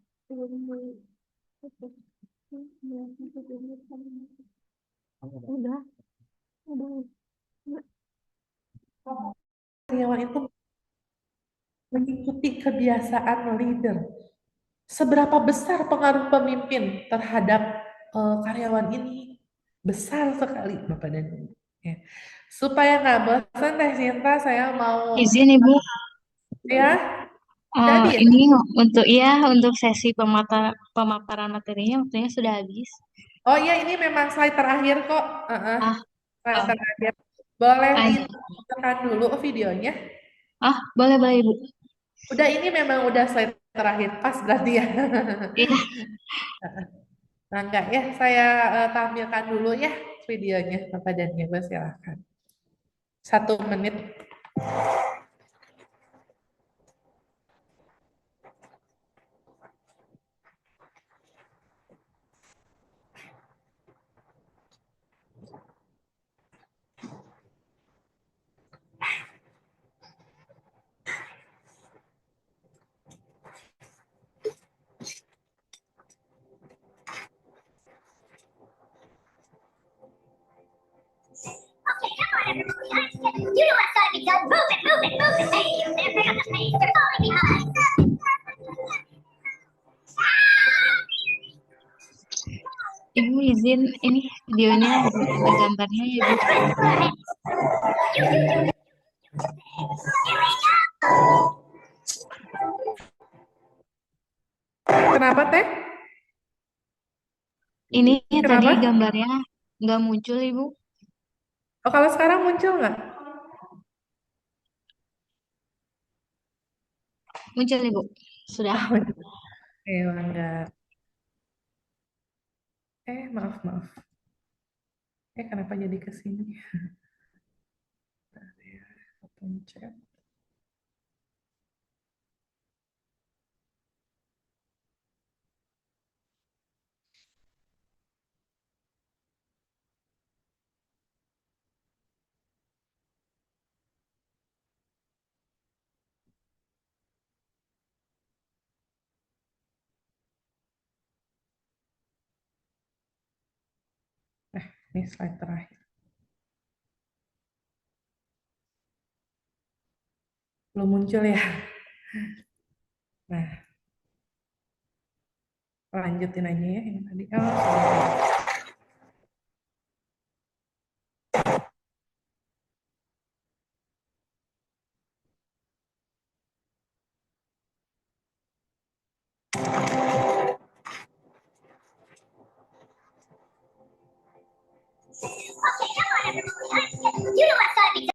Udah, udah. Karyawan itu mengikuti kebiasaan leader. Seberapa besar pengaruh pemimpin terhadap karyawan ini? Besar sekali, Bapak dan Ibu. Ya. Supaya nggak bosan, Teh Sinta, saya mau Izin Ibu, ya. Jadi ya. ini untuk sesi pemaparan materinya waktunya sudah habis. Oh iya, ini memang slide terakhir kok. Ah, Slide oh, terakhir. Boleh lanjut. ditampilkan dulu videonya. Boleh boleh Ibu. Udah slide terakhir, pas berarti ya. Iya, Nah, enggak ya, saya tampilkan dulu ya videonya, Bapak dan Ibu, silahkan. 1 menit. You know what time it's done. Move it, move it, move it. Hey, you there, pick up the pace. You're falling behind. Ibu izin ini videonya ada gambarnya ya Ibu. Kenapa, Teh? Ini tadi Kenapa? gambarnya nggak muncul Ibu. Oh, kalau sekarang muncul nggak? Muncul Ibu. Sudah. Enggak. Maaf, maaf. Kenapa jadi ke sini? Pencet. Ini slide terakhir. Belum muncul ya? Nah, lanjutin aja ya yang tadi. Oh, sudah. You know what time it's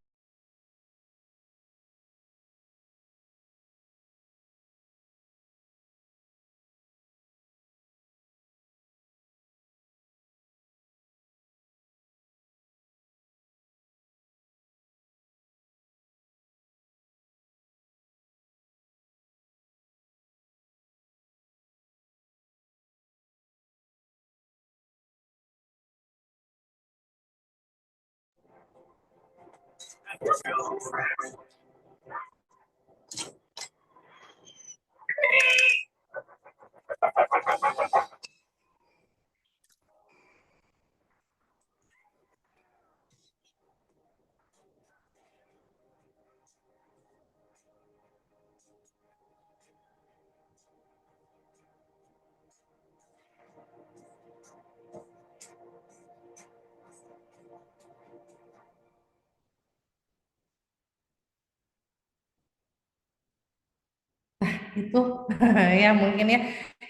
Itu ya mungkin ya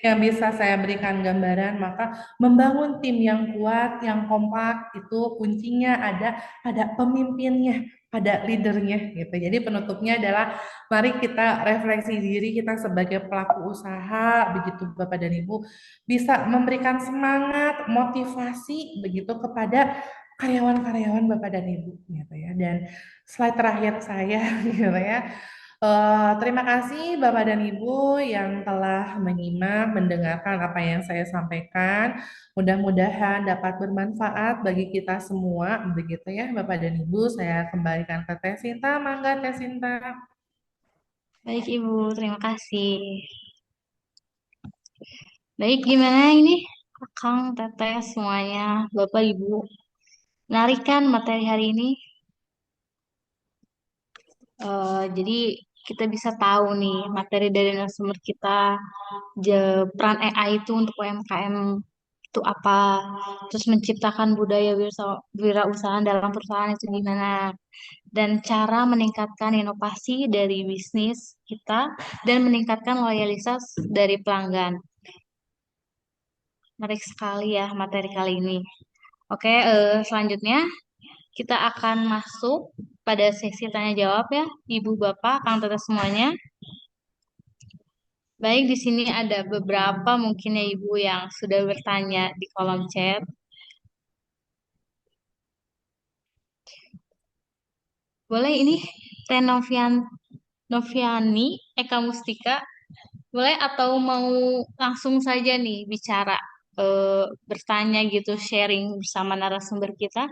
yang bisa saya berikan gambaran, maka membangun tim yang kuat, yang kompak itu kuncinya ada pada pemimpinnya, pada leadernya gitu. Jadi penutupnya adalah mari kita refleksi diri kita sebagai pelaku usaha begitu Bapak dan Ibu bisa memberikan semangat, motivasi begitu kepada karyawan-karyawan Bapak dan Ibu gitu ya. Dan slide terakhir saya gitu ya. Terima kasih Bapak dan Ibu yang telah menyimak, mendengarkan apa yang saya sampaikan. Mudah-mudahan dapat bermanfaat bagi kita semua, begitu ya Bapak dan Ibu. Saya kembalikan ke Teh Sinta, mangga Teh Sinta. Baik Ibu, terima kasih. Baik, gimana ini? Akang, Teteh, semuanya, Bapak, Ibu. Menarik kan materi hari ini? Jadi kita bisa tahu nih materi dari narasumber kita, peran AI itu untuk UMKM itu apa, terus menciptakan budaya wirausaha dalam perusahaan itu gimana, dan cara meningkatkan inovasi dari bisnis kita dan meningkatkan loyalitas dari pelanggan. Menarik sekali ya materi kali ini. Oke, selanjutnya kita akan masuk pada sesi tanya jawab ya, Ibu Bapak, Kang Tata semuanya. Baik, di sini ada beberapa mungkin ya Ibu yang sudah bertanya di kolom chat. Boleh ini Teh Noviani Eka Mustika, boleh atau mau langsung saja nih bicara, bertanya gitu, sharing bersama narasumber kita?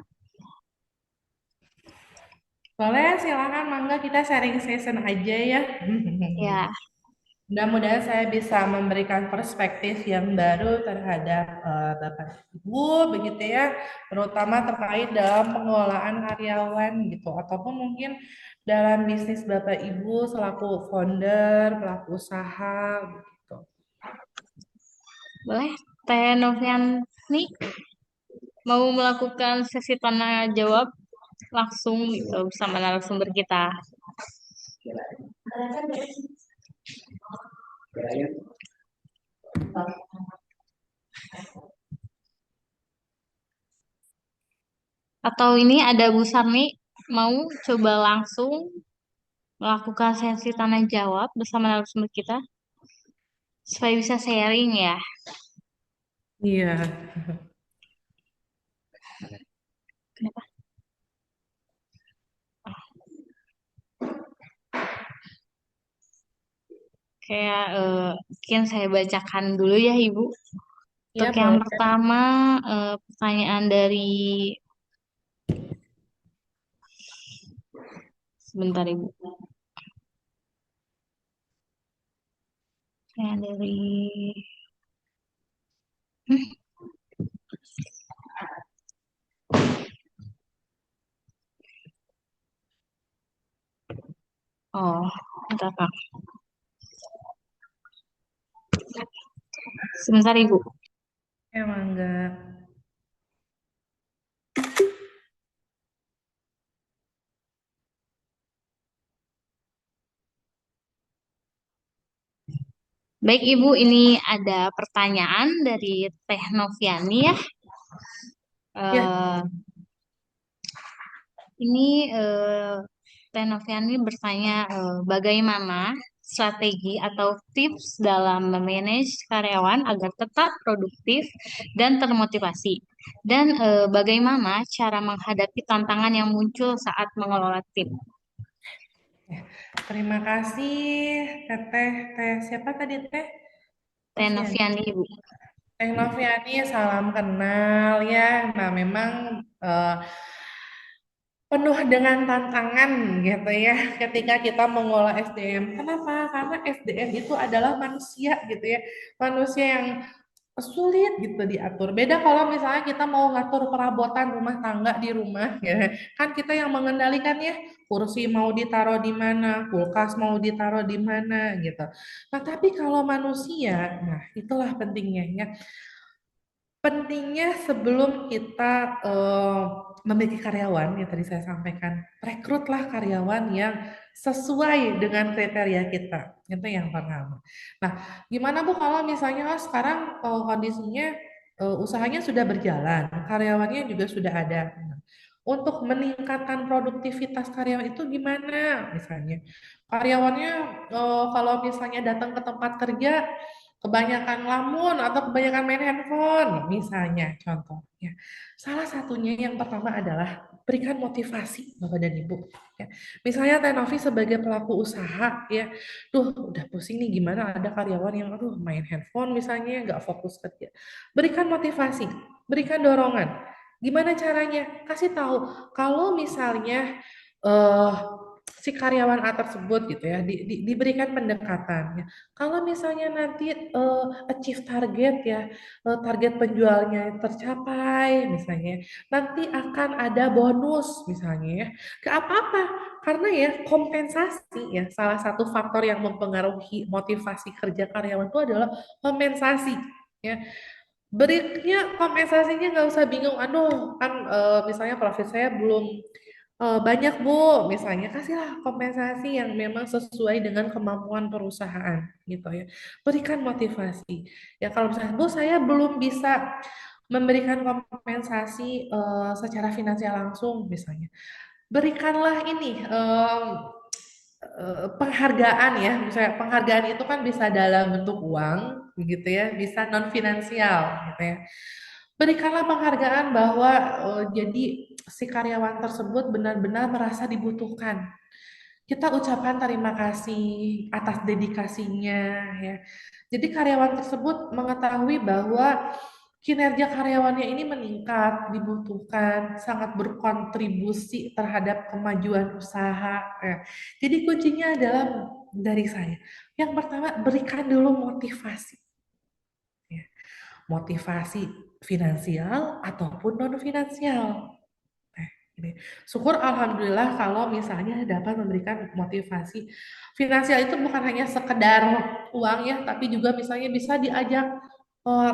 Boleh, silakan mangga kita sharing session aja ya. Ya, Mudah-mudahan saya bisa memberikan perspektif yang baru terhadap Bapak Ibu begitu ya, terutama terkait dalam pengelolaan karyawan gitu ataupun mungkin dalam bisnis Bapak Ibu selaku founder, pelaku usaha begitu. boleh. Teh Noviani mau melakukan sesi tanya jawab langsung gitu bersama narasumber kita. Atau ini ada Bu Sarni mau coba langsung melakukan sesi tanya jawab bersama narasumber kita supaya bisa sharing ya. Iya. Kenapa? Kayak mungkin saya bacakan dulu ya Ibu. Iya Untuk yang boleh. pertama, pertanyaan dari, sebentar Ibu. Pertanyaan dari, Hmm, oh, bentar Kak. Sebentar Ibu. Ya mangga. Baik Ibu, ini ada pertanyaan dari Teh Noviani ya. Ya, Eh, ini Teh Noviani bertanya, bagaimana strategi atau tips dalam memanage karyawan agar tetap produktif dan termotivasi, dan bagaimana cara menghadapi tantangan yang muncul saat mengelola tim. terima kasih Teteh. Teh siapa tadi Teh? Teh Novian. Noviani Ibu. Teh Noviani, salam kenal ya. Nah, memang eh, penuh dengan tantangan gitu ya ketika kita mengolah SDM. Kenapa? Karena SDM itu adalah manusia gitu ya. Manusia yang sulit gitu diatur. Beda kalau misalnya kita mau ngatur perabotan rumah tangga di rumah ya. Kan kita yang mengendalikannya. Kursi mau ditaruh di mana, kulkas mau ditaruh di mana gitu. Nah, tapi kalau manusia, nah itulah pentingnya ya. Pentingnya sebelum kita memiliki karyawan yang tadi saya sampaikan, rekrutlah karyawan yang sesuai dengan kriteria kita. Itu yang pertama. Nah, gimana Bu kalau misalnya sekarang kondisinya usahanya sudah berjalan, karyawannya juga sudah ada. Nah, untuk meningkatkan produktivitas karyawan itu gimana? Misalnya, karyawannya kalau misalnya datang ke tempat kerja kebanyakan lamun atau kebanyakan main handphone, misalnya contohnya. Salah satunya yang pertama adalah berikan motivasi Bapak dan Ibu. Ya. Misalnya Teh Novi sebagai pelaku usaha, ya, tuh udah pusing nih gimana ada karyawan yang aduh main handphone misalnya nggak fokus kerja. Berikan motivasi, berikan dorongan. Gimana caranya? Kasih tahu kalau misalnya eh si karyawan A tersebut gitu ya diberikan pendekatannya. Kalau misalnya nanti achieve target ya, target penjualnya tercapai misalnya, nanti akan ada bonus misalnya ya. Gak apa-apa, karena ya kompensasi ya salah satu faktor yang mempengaruhi motivasi kerja karyawan itu adalah kompensasi ya. Berikutnya kompensasinya nggak usah bingung, aduh kan misalnya profit saya belum banyak Bu, misalnya kasihlah kompensasi yang memang sesuai dengan kemampuan perusahaan gitu ya. Berikan motivasi. Ya kalau misalnya Bu saya belum bisa memberikan kompensasi secara finansial langsung misalnya. Berikanlah ini penghargaan ya, misalnya penghargaan itu kan bisa dalam bentuk uang, begitu ya, bisa non finansial, gitu ya. Berikanlah penghargaan bahwa jadi si karyawan tersebut benar-benar merasa dibutuhkan. Kita ucapkan terima kasih atas dedikasinya, ya. Jadi karyawan tersebut mengetahui bahwa kinerja karyawannya ini meningkat, dibutuhkan, sangat berkontribusi terhadap kemajuan usaha. Ya. Jadi kuncinya adalah dari saya. Yang pertama, berikan dulu motivasi. Ya. Motivasi finansial ataupun non finansial. Ini. Syukur alhamdulillah kalau misalnya dapat memberikan motivasi finansial itu bukan hanya sekedar uang ya, tapi juga misalnya bisa diajak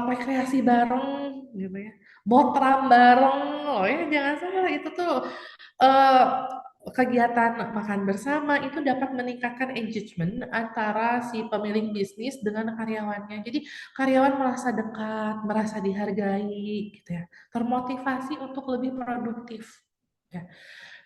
rekreasi bareng gitu ya, botram bareng loh ya, jangan salah itu tuh eh, kegiatan makan bersama itu dapat meningkatkan engagement antara si pemilik bisnis dengan karyawannya. Jadi karyawan merasa dekat, merasa dihargai gitu ya, termotivasi untuk lebih produktif. Ya.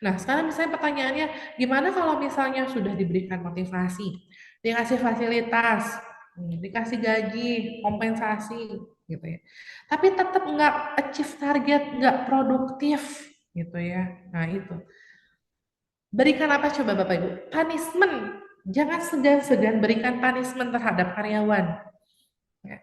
Nah, sekarang misalnya pertanyaannya, gimana kalau misalnya sudah diberikan motivasi, dikasih fasilitas, dikasih gaji, kompensasi, gitu ya. Tapi tetap nggak achieve target, nggak produktif, gitu ya. Nah, itu. Berikan apa coba Bapak Ibu? Punishment. Jangan segan-segan berikan punishment terhadap karyawan. Ya.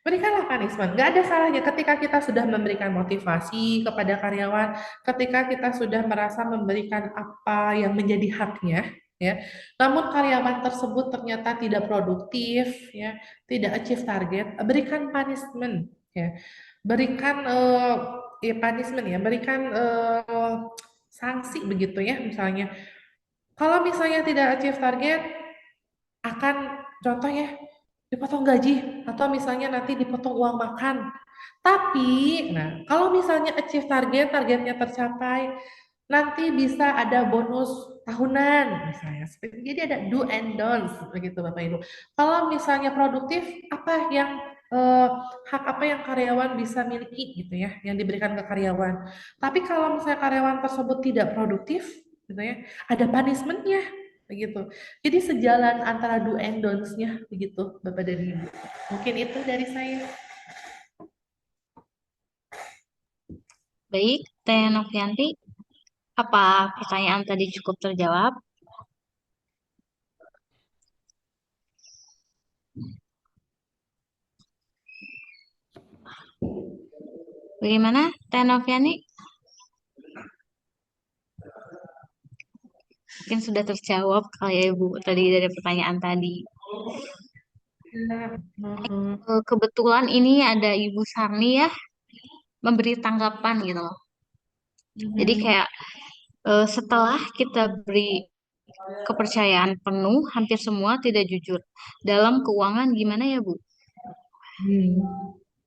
Berikanlah punishment. Nggak ada salahnya ketika kita sudah memberikan motivasi kepada karyawan, ketika kita sudah merasa memberikan apa yang menjadi haknya, ya. Namun karyawan tersebut ternyata tidak produktif, ya, tidak achieve target, berikan punishment, ya. Berikan ya punishment ya, berikan sanksi begitu ya, misalnya. Kalau misalnya tidak achieve target, akan contohnya dipotong gaji atau misalnya nanti dipotong uang makan. Tapi, nah, kalau misalnya achieve target, targetnya tercapai, nanti bisa ada bonus tahunan misalnya. Jadi ada do and don'ts begitu Bapak Ibu. Kalau misalnya produktif, apa yang eh, hak apa yang karyawan bisa miliki gitu ya, yang diberikan ke karyawan. Tapi kalau misalnya karyawan tersebut tidak produktif, gitu ya, ada punishment-nya begitu. Jadi sejalan antara do and don'ts-nya begitu Bapak dan Ibu. Mungkin itu dari saya. Baik, Teh Novianti, apa pertanyaan tadi cukup terjawab? Bagaimana, Teh Novianti? Mungkin sudah terjawab kali ya Ibu tadi dari pertanyaan tadi. Ya, mhm, Kebetulan ini ada Ibu Sarni ya memberi tanggapan gitu loh. Jadi mhm. kayak setelah kita beri kepercayaan penuh, hampir semua tidak jujur. Dalam keuangan gimana ya Bu? Hmm.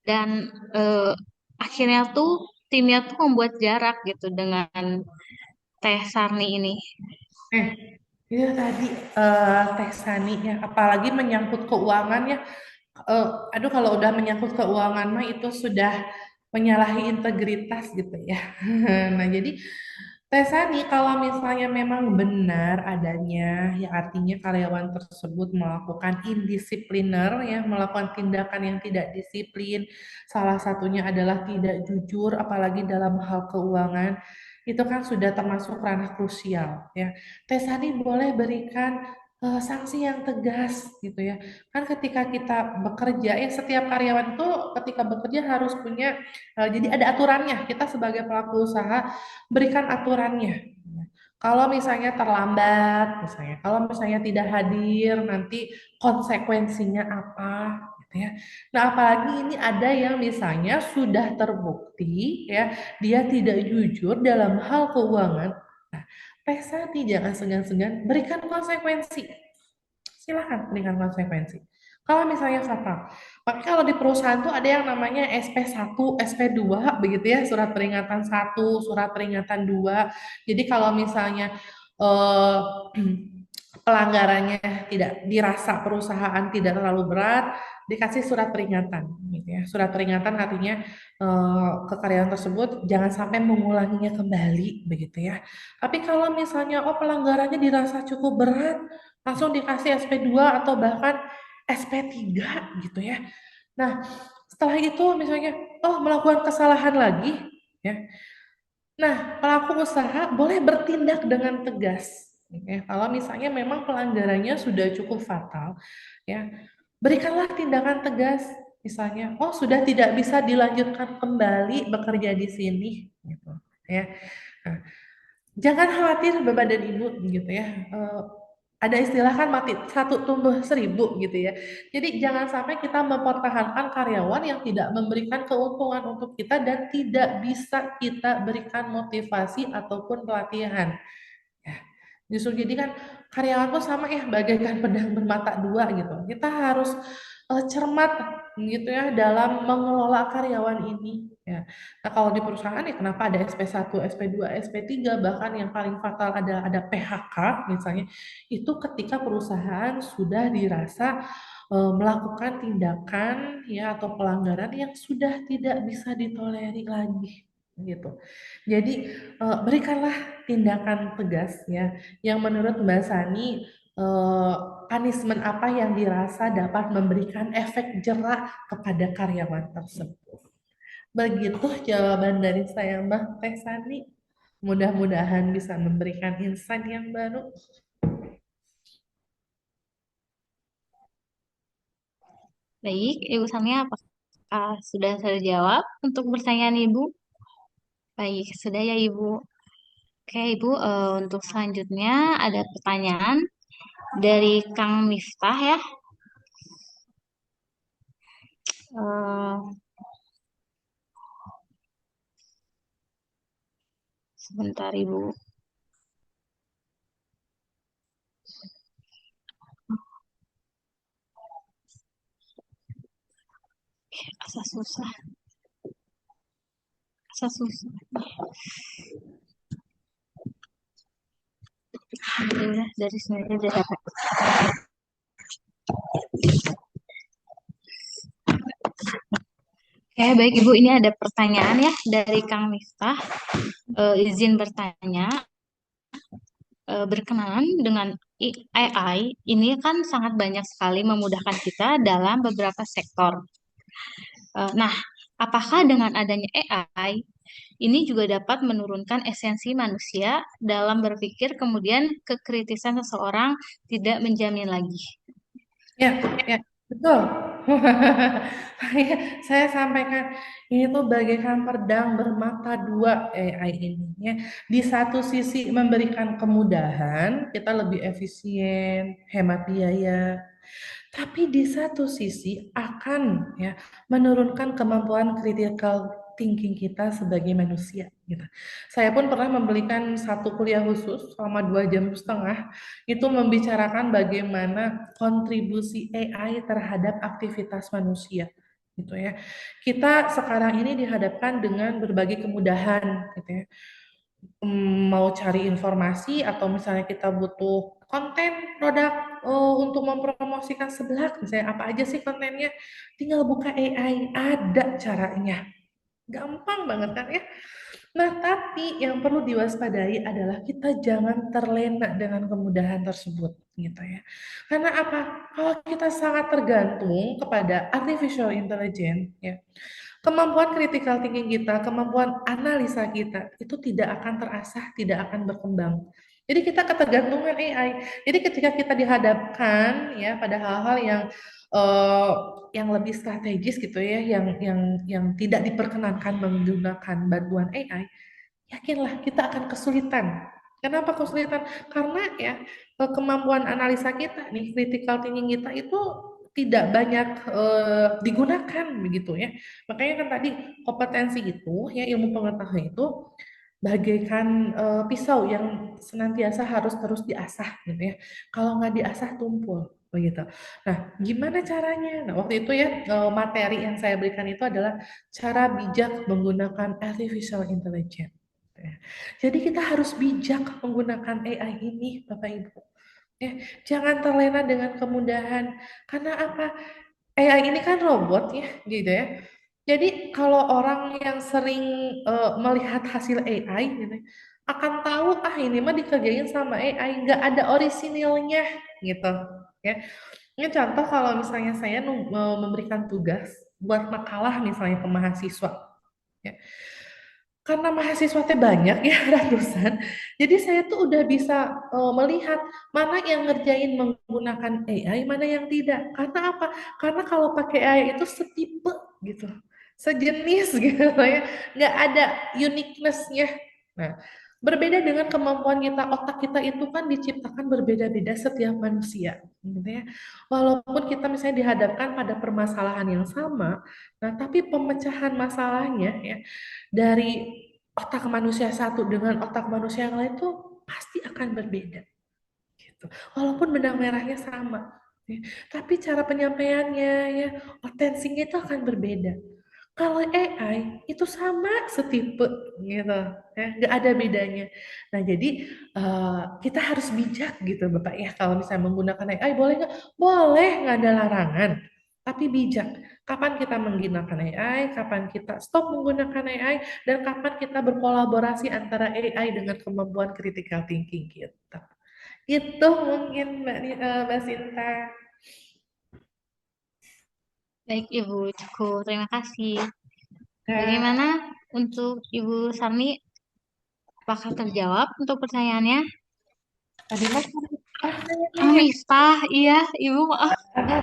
Dan eh, akhirnya tuh timnya tuh membuat jarak gitu dengan Teh Sarni ini. Eh, itu tadi Teh Sani ya, apalagi menyangkut keuangan ya. Eh, aduh kalau udah menyangkut keuangan mah itu sudah menyalahi integritas gitu ya. Nah jadi Tessa nih kalau misalnya memang benar adanya ya artinya karyawan tersebut melakukan indisipliner ya melakukan tindakan yang tidak disiplin salah satunya adalah tidak jujur apalagi dalam hal keuangan itu kan sudah termasuk ranah krusial ya. Tessa nih boleh berikan sanksi yang tegas gitu ya. Kan ketika kita bekerja ya setiap karyawan tuh ketika bekerja harus punya jadi ada aturannya. Kita sebagai pelaku usaha berikan aturannya. Kalau misalnya terlambat, misalnya kalau misalnya tidak hadir, nanti konsekuensinya apa, gitu ya. Nah, apalagi ini ada yang misalnya sudah terbukti ya, dia tidak jujur dalam hal keuangan. Nah, Tesati jangan segan-segan berikan konsekuensi. Silahkan berikan konsekuensi. Kalau misalnya fatal, makanya kalau di perusahaan tuh ada yang namanya SP1, SP2, begitu ya, surat peringatan 1, surat peringatan 2. Jadi kalau misalnya eh, pelanggarannya tidak dirasa perusahaan tidak terlalu berat, dikasih surat peringatan, gitu ya. Surat peringatan artinya ke karyawan tersebut jangan sampai mengulanginya kembali, begitu ya. Tapi kalau misalnya oh pelanggarannya dirasa cukup berat, langsung dikasih SP2 atau bahkan SP3 gitu ya. Nah, setelah itu misalnya oh melakukan kesalahan lagi ya. Nah, pelaku usaha boleh bertindak dengan tegas. Ya, kalau misalnya memang pelanggarannya sudah cukup fatal, ya berikanlah tindakan tegas. Misalnya, oh sudah tidak bisa dilanjutkan kembali bekerja di sini, gitu. Ya, nah, jangan khawatir Bapak dan Ibu gitu ya. Ada istilah kan mati satu tumbuh seribu gitu ya. Jadi jangan sampai kita mempertahankan karyawan yang tidak memberikan keuntungan untuk kita dan tidak bisa kita berikan motivasi ataupun pelatihan. Ya, justru jadi kan karyawan tuh sama ya bagaikan pedang bermata dua gitu. Kita harus cermat gitu ya dalam mengelola karyawan ini. Ya. Nah kalau di perusahaan ya kenapa ada SP1, SP2, SP3 bahkan yang paling fatal ada PHK misalnya itu ketika perusahaan sudah dirasa melakukan tindakan ya atau pelanggaran yang sudah tidak bisa ditolerir lagi gitu. Jadi berikanlah tindakan tegas ya yang menurut Mbak Sani eh, punishment apa yang dirasa dapat memberikan efek jerak kepada karyawan tersebut. Begitu jawaban dari saya Mbak Teh Sani. Mudah-mudahan bisa memberikan insight yang baru. Baik, Ibu Sarni apakah sudah terjawab untuk pertanyaan Ibu? Baik, sudah ya Ibu. Oke Ibu, untuk selanjutnya ada pertanyaan dari Kang Miftah ya. Eh, Sebentar Ibu. Asa susah, asa susah. Ini udah dari sini aja udah dapat. Oke, baik Ibu, ini ada pertanyaan ya dari Kang Miftah. Izin bertanya, berkenalan dengan AI ini kan sangat banyak sekali memudahkan kita dalam beberapa sektor. Nah, apakah dengan adanya AI ini juga dapat menurunkan esensi manusia dalam berpikir, kemudian kekritisan seseorang tidak menjamin lagi? Ya, ya, betul. Saya sampaikan ini tuh bagaikan pedang bermata dua AI ini ya. Di satu sisi memberikan kemudahan, kita lebih efisien, hemat biaya. Tapi di satu sisi akan ya menurunkan kemampuan critical thinking kita sebagai manusia gitu. Saya pun pernah memberikan satu kuliah khusus selama 2 jam setengah itu membicarakan bagaimana kontribusi AI terhadap aktivitas manusia gitu ya. Kita sekarang ini dihadapkan dengan berbagai kemudahan gitu ya. Mau cari informasi atau misalnya kita butuh konten produk untuk mempromosikan sebelah, misalnya apa aja sih kontennya, tinggal buka AI, ada caranya. Gampang banget kan ya. Nah, tapi yang perlu diwaspadai adalah kita jangan terlena dengan kemudahan tersebut gitu ya. Karena apa? Kalau kita sangat tergantung kepada artificial intelligence ya, kemampuan critical thinking kita, kemampuan analisa kita itu tidak akan terasah, tidak akan berkembang. Jadi kita ketergantungan AI. Jadi ketika kita dihadapkan ya pada hal-hal eh, yang lebih strategis gitu ya, yang tidak diperkenankan menggunakan bantuan AI, yakinlah kita akan kesulitan. Kenapa kesulitan? Karena ya kemampuan analisa kita nih, critical thinking kita itu tidak banyak digunakan begitu ya. Makanya kan tadi kompetensi itu ya ilmu pengetahuan itu bagaikan pisau yang senantiasa harus terus diasah gitu ya. Kalau nggak diasah tumpul begitu. Nah, gimana caranya? Nah, waktu itu ya materi yang saya berikan itu adalah cara bijak menggunakan artificial intelligence. Ya. Jadi kita harus bijak menggunakan AI ini, Bapak Ibu. Ya, jangan terlena dengan kemudahan. Karena apa? AI ini kan robot ya, gitu ya. Jadi kalau orang yang sering melihat hasil AI gitu, akan tahu ah ini mah dikerjain sama AI, nggak ada orisinilnya gitu. Ya, ini contoh kalau misalnya saya memberikan tugas buat makalah misalnya ke mahasiswa. Ya. Karena mahasiswa teh banyak ya ratusan, jadi saya tuh udah bisa melihat mana yang ngerjain menggunakan AI, mana yang tidak. Karena apa? Karena kalau pakai AI itu setipe gitu, sejenis gitu ya, nggak ada uniqueness-nya. Nah, berbeda dengan kemampuan kita, otak kita itu kan diciptakan berbeda-beda setiap manusia, gitu ya. Walaupun kita misalnya dihadapkan pada permasalahan yang sama, nah tapi pemecahan masalahnya ya dari otak manusia satu dengan otak manusia yang lain tuh pasti akan berbeda gitu. Walaupun benang merahnya sama, ya. Tapi cara penyampaiannya ya, otensinya itu akan berbeda. Kalau AI itu sama setipe gitu, ya, nggak ada bedanya. Nah jadi kita harus bijak gitu Bapak ya. Kalau misalnya menggunakan AI boleh nggak? Boleh, nggak ada larangan. Tapi bijak. Kapan kita menggunakan AI, kapan kita stop menggunakan AI, dan kapan kita berkolaborasi antara AI dengan kemampuan critical thinking kita. Itu mungkin Mbak Sinta. Baik Ibu, cukup. Terima kasih. Nah, Bagaimana untuk Ibu Sarni? Apakah terjawab untuk pertanyaannya? tadi mas ah, saya Kang nanya. Miftah, iya, Ibu maaf.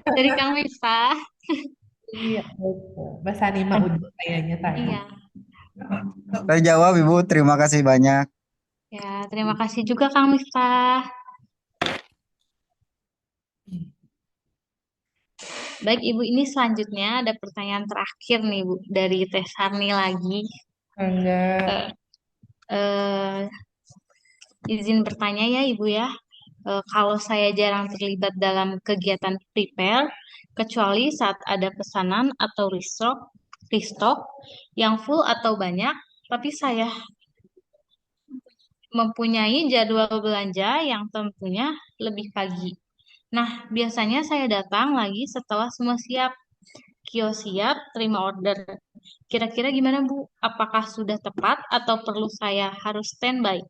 Dari Kang Miftah. Iya, betul. Mbak Sani mah udah kayaknya tadi. Iya. Terjawab Ibu, terima kasih banyak. Ya, terima kasih juga Kang Miftah. Baik Ibu, ini selanjutnya ada pertanyaan terakhir nih Bu dari Teh Sarni lagi. Enggak. Eh, eh, izin bertanya ya Ibu ya. Kalau saya jarang terlibat dalam kegiatan prepare, kecuali saat ada pesanan atau restock yang full atau banyak, tapi saya mempunyai jadwal belanja yang tentunya lebih pagi. Nah, biasanya saya datang lagi setelah semua siap, kios siap, terima order. Kira-kira gimana Bu? Apakah sudah tepat atau perlu saya harus standby?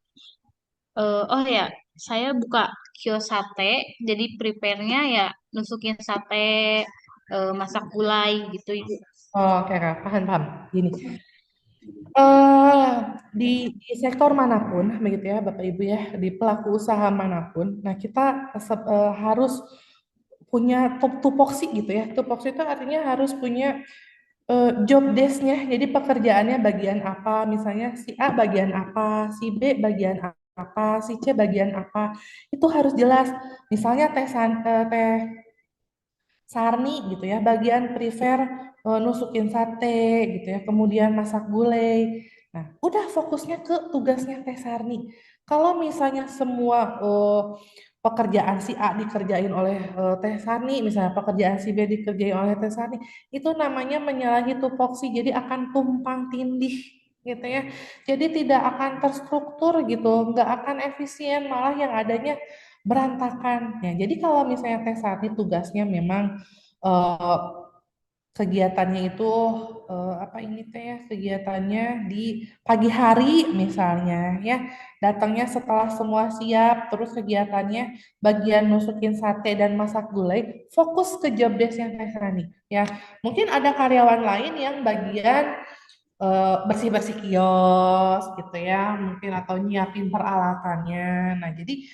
Oh ya, saya buka kios sate, jadi prepare-nya ya nusukin sate, masak gulai gitu Ibu. Oh, oke, Kak. Paham, paham. Gini. eh di sektor manapun, begitu ya, Bapak Ibu ya, di pelaku usaha manapun, nah kita harus punya tupoksi gitu ya. Tupoksi itu artinya harus punya job desk-nya. Jadi pekerjaannya bagian apa, misalnya si A bagian apa, si B bagian apa, si C bagian apa. Itu harus jelas. Misalnya teh Sarni gitu ya, bagian prefer nusukin sate gitu ya, kemudian masak gulai. Nah, udah fokusnya ke tugasnya Teh Sarni. Kalau misalnya semua pekerjaan si A dikerjain oleh Teh Sarni, misalnya pekerjaan si B dikerjain oleh Teh Sarni, itu namanya menyalahi tupoksi, jadi akan tumpang tindih gitu ya. Jadi tidak akan terstruktur gitu, nggak akan efisien, malah yang adanya berantakan. Ya, jadi kalau misalnya Teh Sari tugasnya memang eh, kegiatannya itu apa ini teh ya, kegiatannya di pagi hari misalnya ya, datangnya setelah semua siap, terus kegiatannya bagian nusukin sate dan masak gulai, fokus ke job desk yang Teh Sari ya. Mungkin ada karyawan lain yang bagian bersih-bersih kios gitu ya, mungkin atau nyiapin peralatannya. Nah, jadi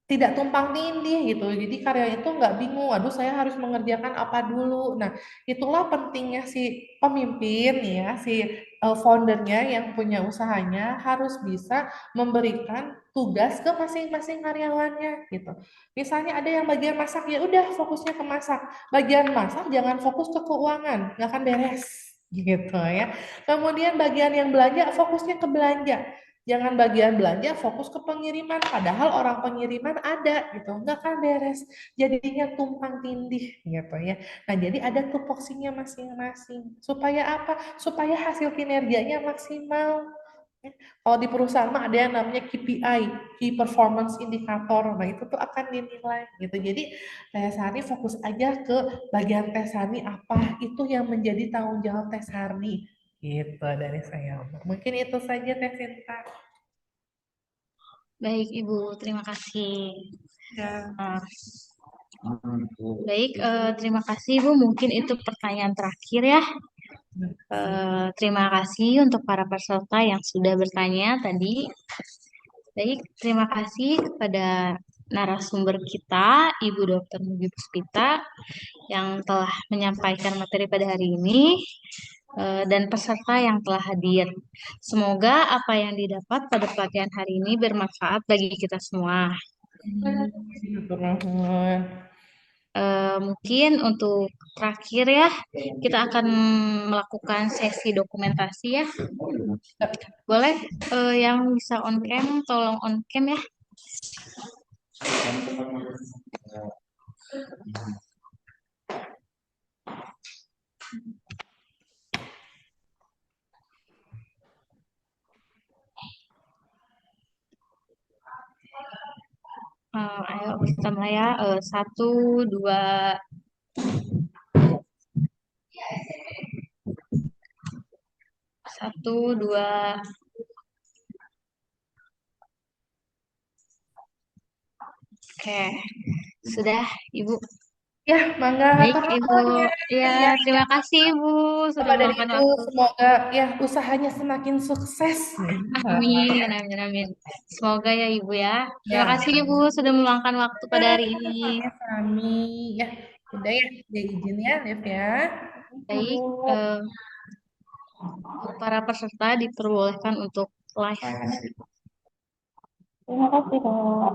tidak tumpang tindih gitu. Jadi karya itu nggak bingung, aduh saya harus mengerjakan apa dulu. Nah, itulah pentingnya si pemimpin ya, si foundernya yang punya usahanya harus bisa memberikan tugas ke masing-masing karyawannya gitu. Misalnya ada yang bagian masak, ya udah fokusnya ke masak. Bagian masak jangan fokus ke keuangan, nggak akan beres gitu ya. Kemudian bagian yang belanja fokusnya ke belanja. Jangan bagian belanja fokus ke pengiriman, padahal orang pengiriman ada gitu, nggak kan beres. Jadinya tumpang tindih gitu ya. Nah, jadi ada tupoksinya masing-masing. Supaya apa? Supaya hasil kinerjanya maksimal. Ya. Kalau di perusahaan mah ada yang namanya KPI, Key Performance Indicator. Nah, itu tuh akan dinilai gitu. Jadi, Teh Sari fokus aja ke bagian Teh Sari apa itu yang menjadi tanggung jawab Teh Sari. Gitu dari saya. Mungkin itu saja Teh Sinta. Baik, Ibu. Terima kasih. Ya. Nah, baik, terima kasih, Ibu. Mungkin itu pertanyaan terakhir ya. Terima kasih untuk para peserta yang sudah bertanya tadi. Baik, terima kasih kepada narasumber kita, Ibu Dr. Mugi Puspita, yang telah menyampaikan materi pada hari ini, dan peserta yang telah hadir. Semoga apa yang didapat pada pelatihan hari ini bermanfaat bagi kita semua. Mungkin untuk terakhir ya, kita akan melakukan sesi dokumentasi ya. Boleh yang bisa on cam, tolong on cam ya. Ayo kita mulai ya. Satu, dua, satu, dua. Oke, sudah, Ibu. Ya, mangga Baik, Ibu. kapan-kapannya. Ya, Ya, terima kasih, Ibu, sudah maka dari meluangkan itu waktu. semoga ya usahanya semakin sukses. Amin, amin, amin. Semoga ya, Ibu ya. Terima Ya, kasih, Ibu, sudah meluangkan waktu pada hari ini. sama kami. Ya, udah ya, ya izin ya, Liv ya. Baik, para peserta diperbolehkan untuk live. Terima kasih, Kak.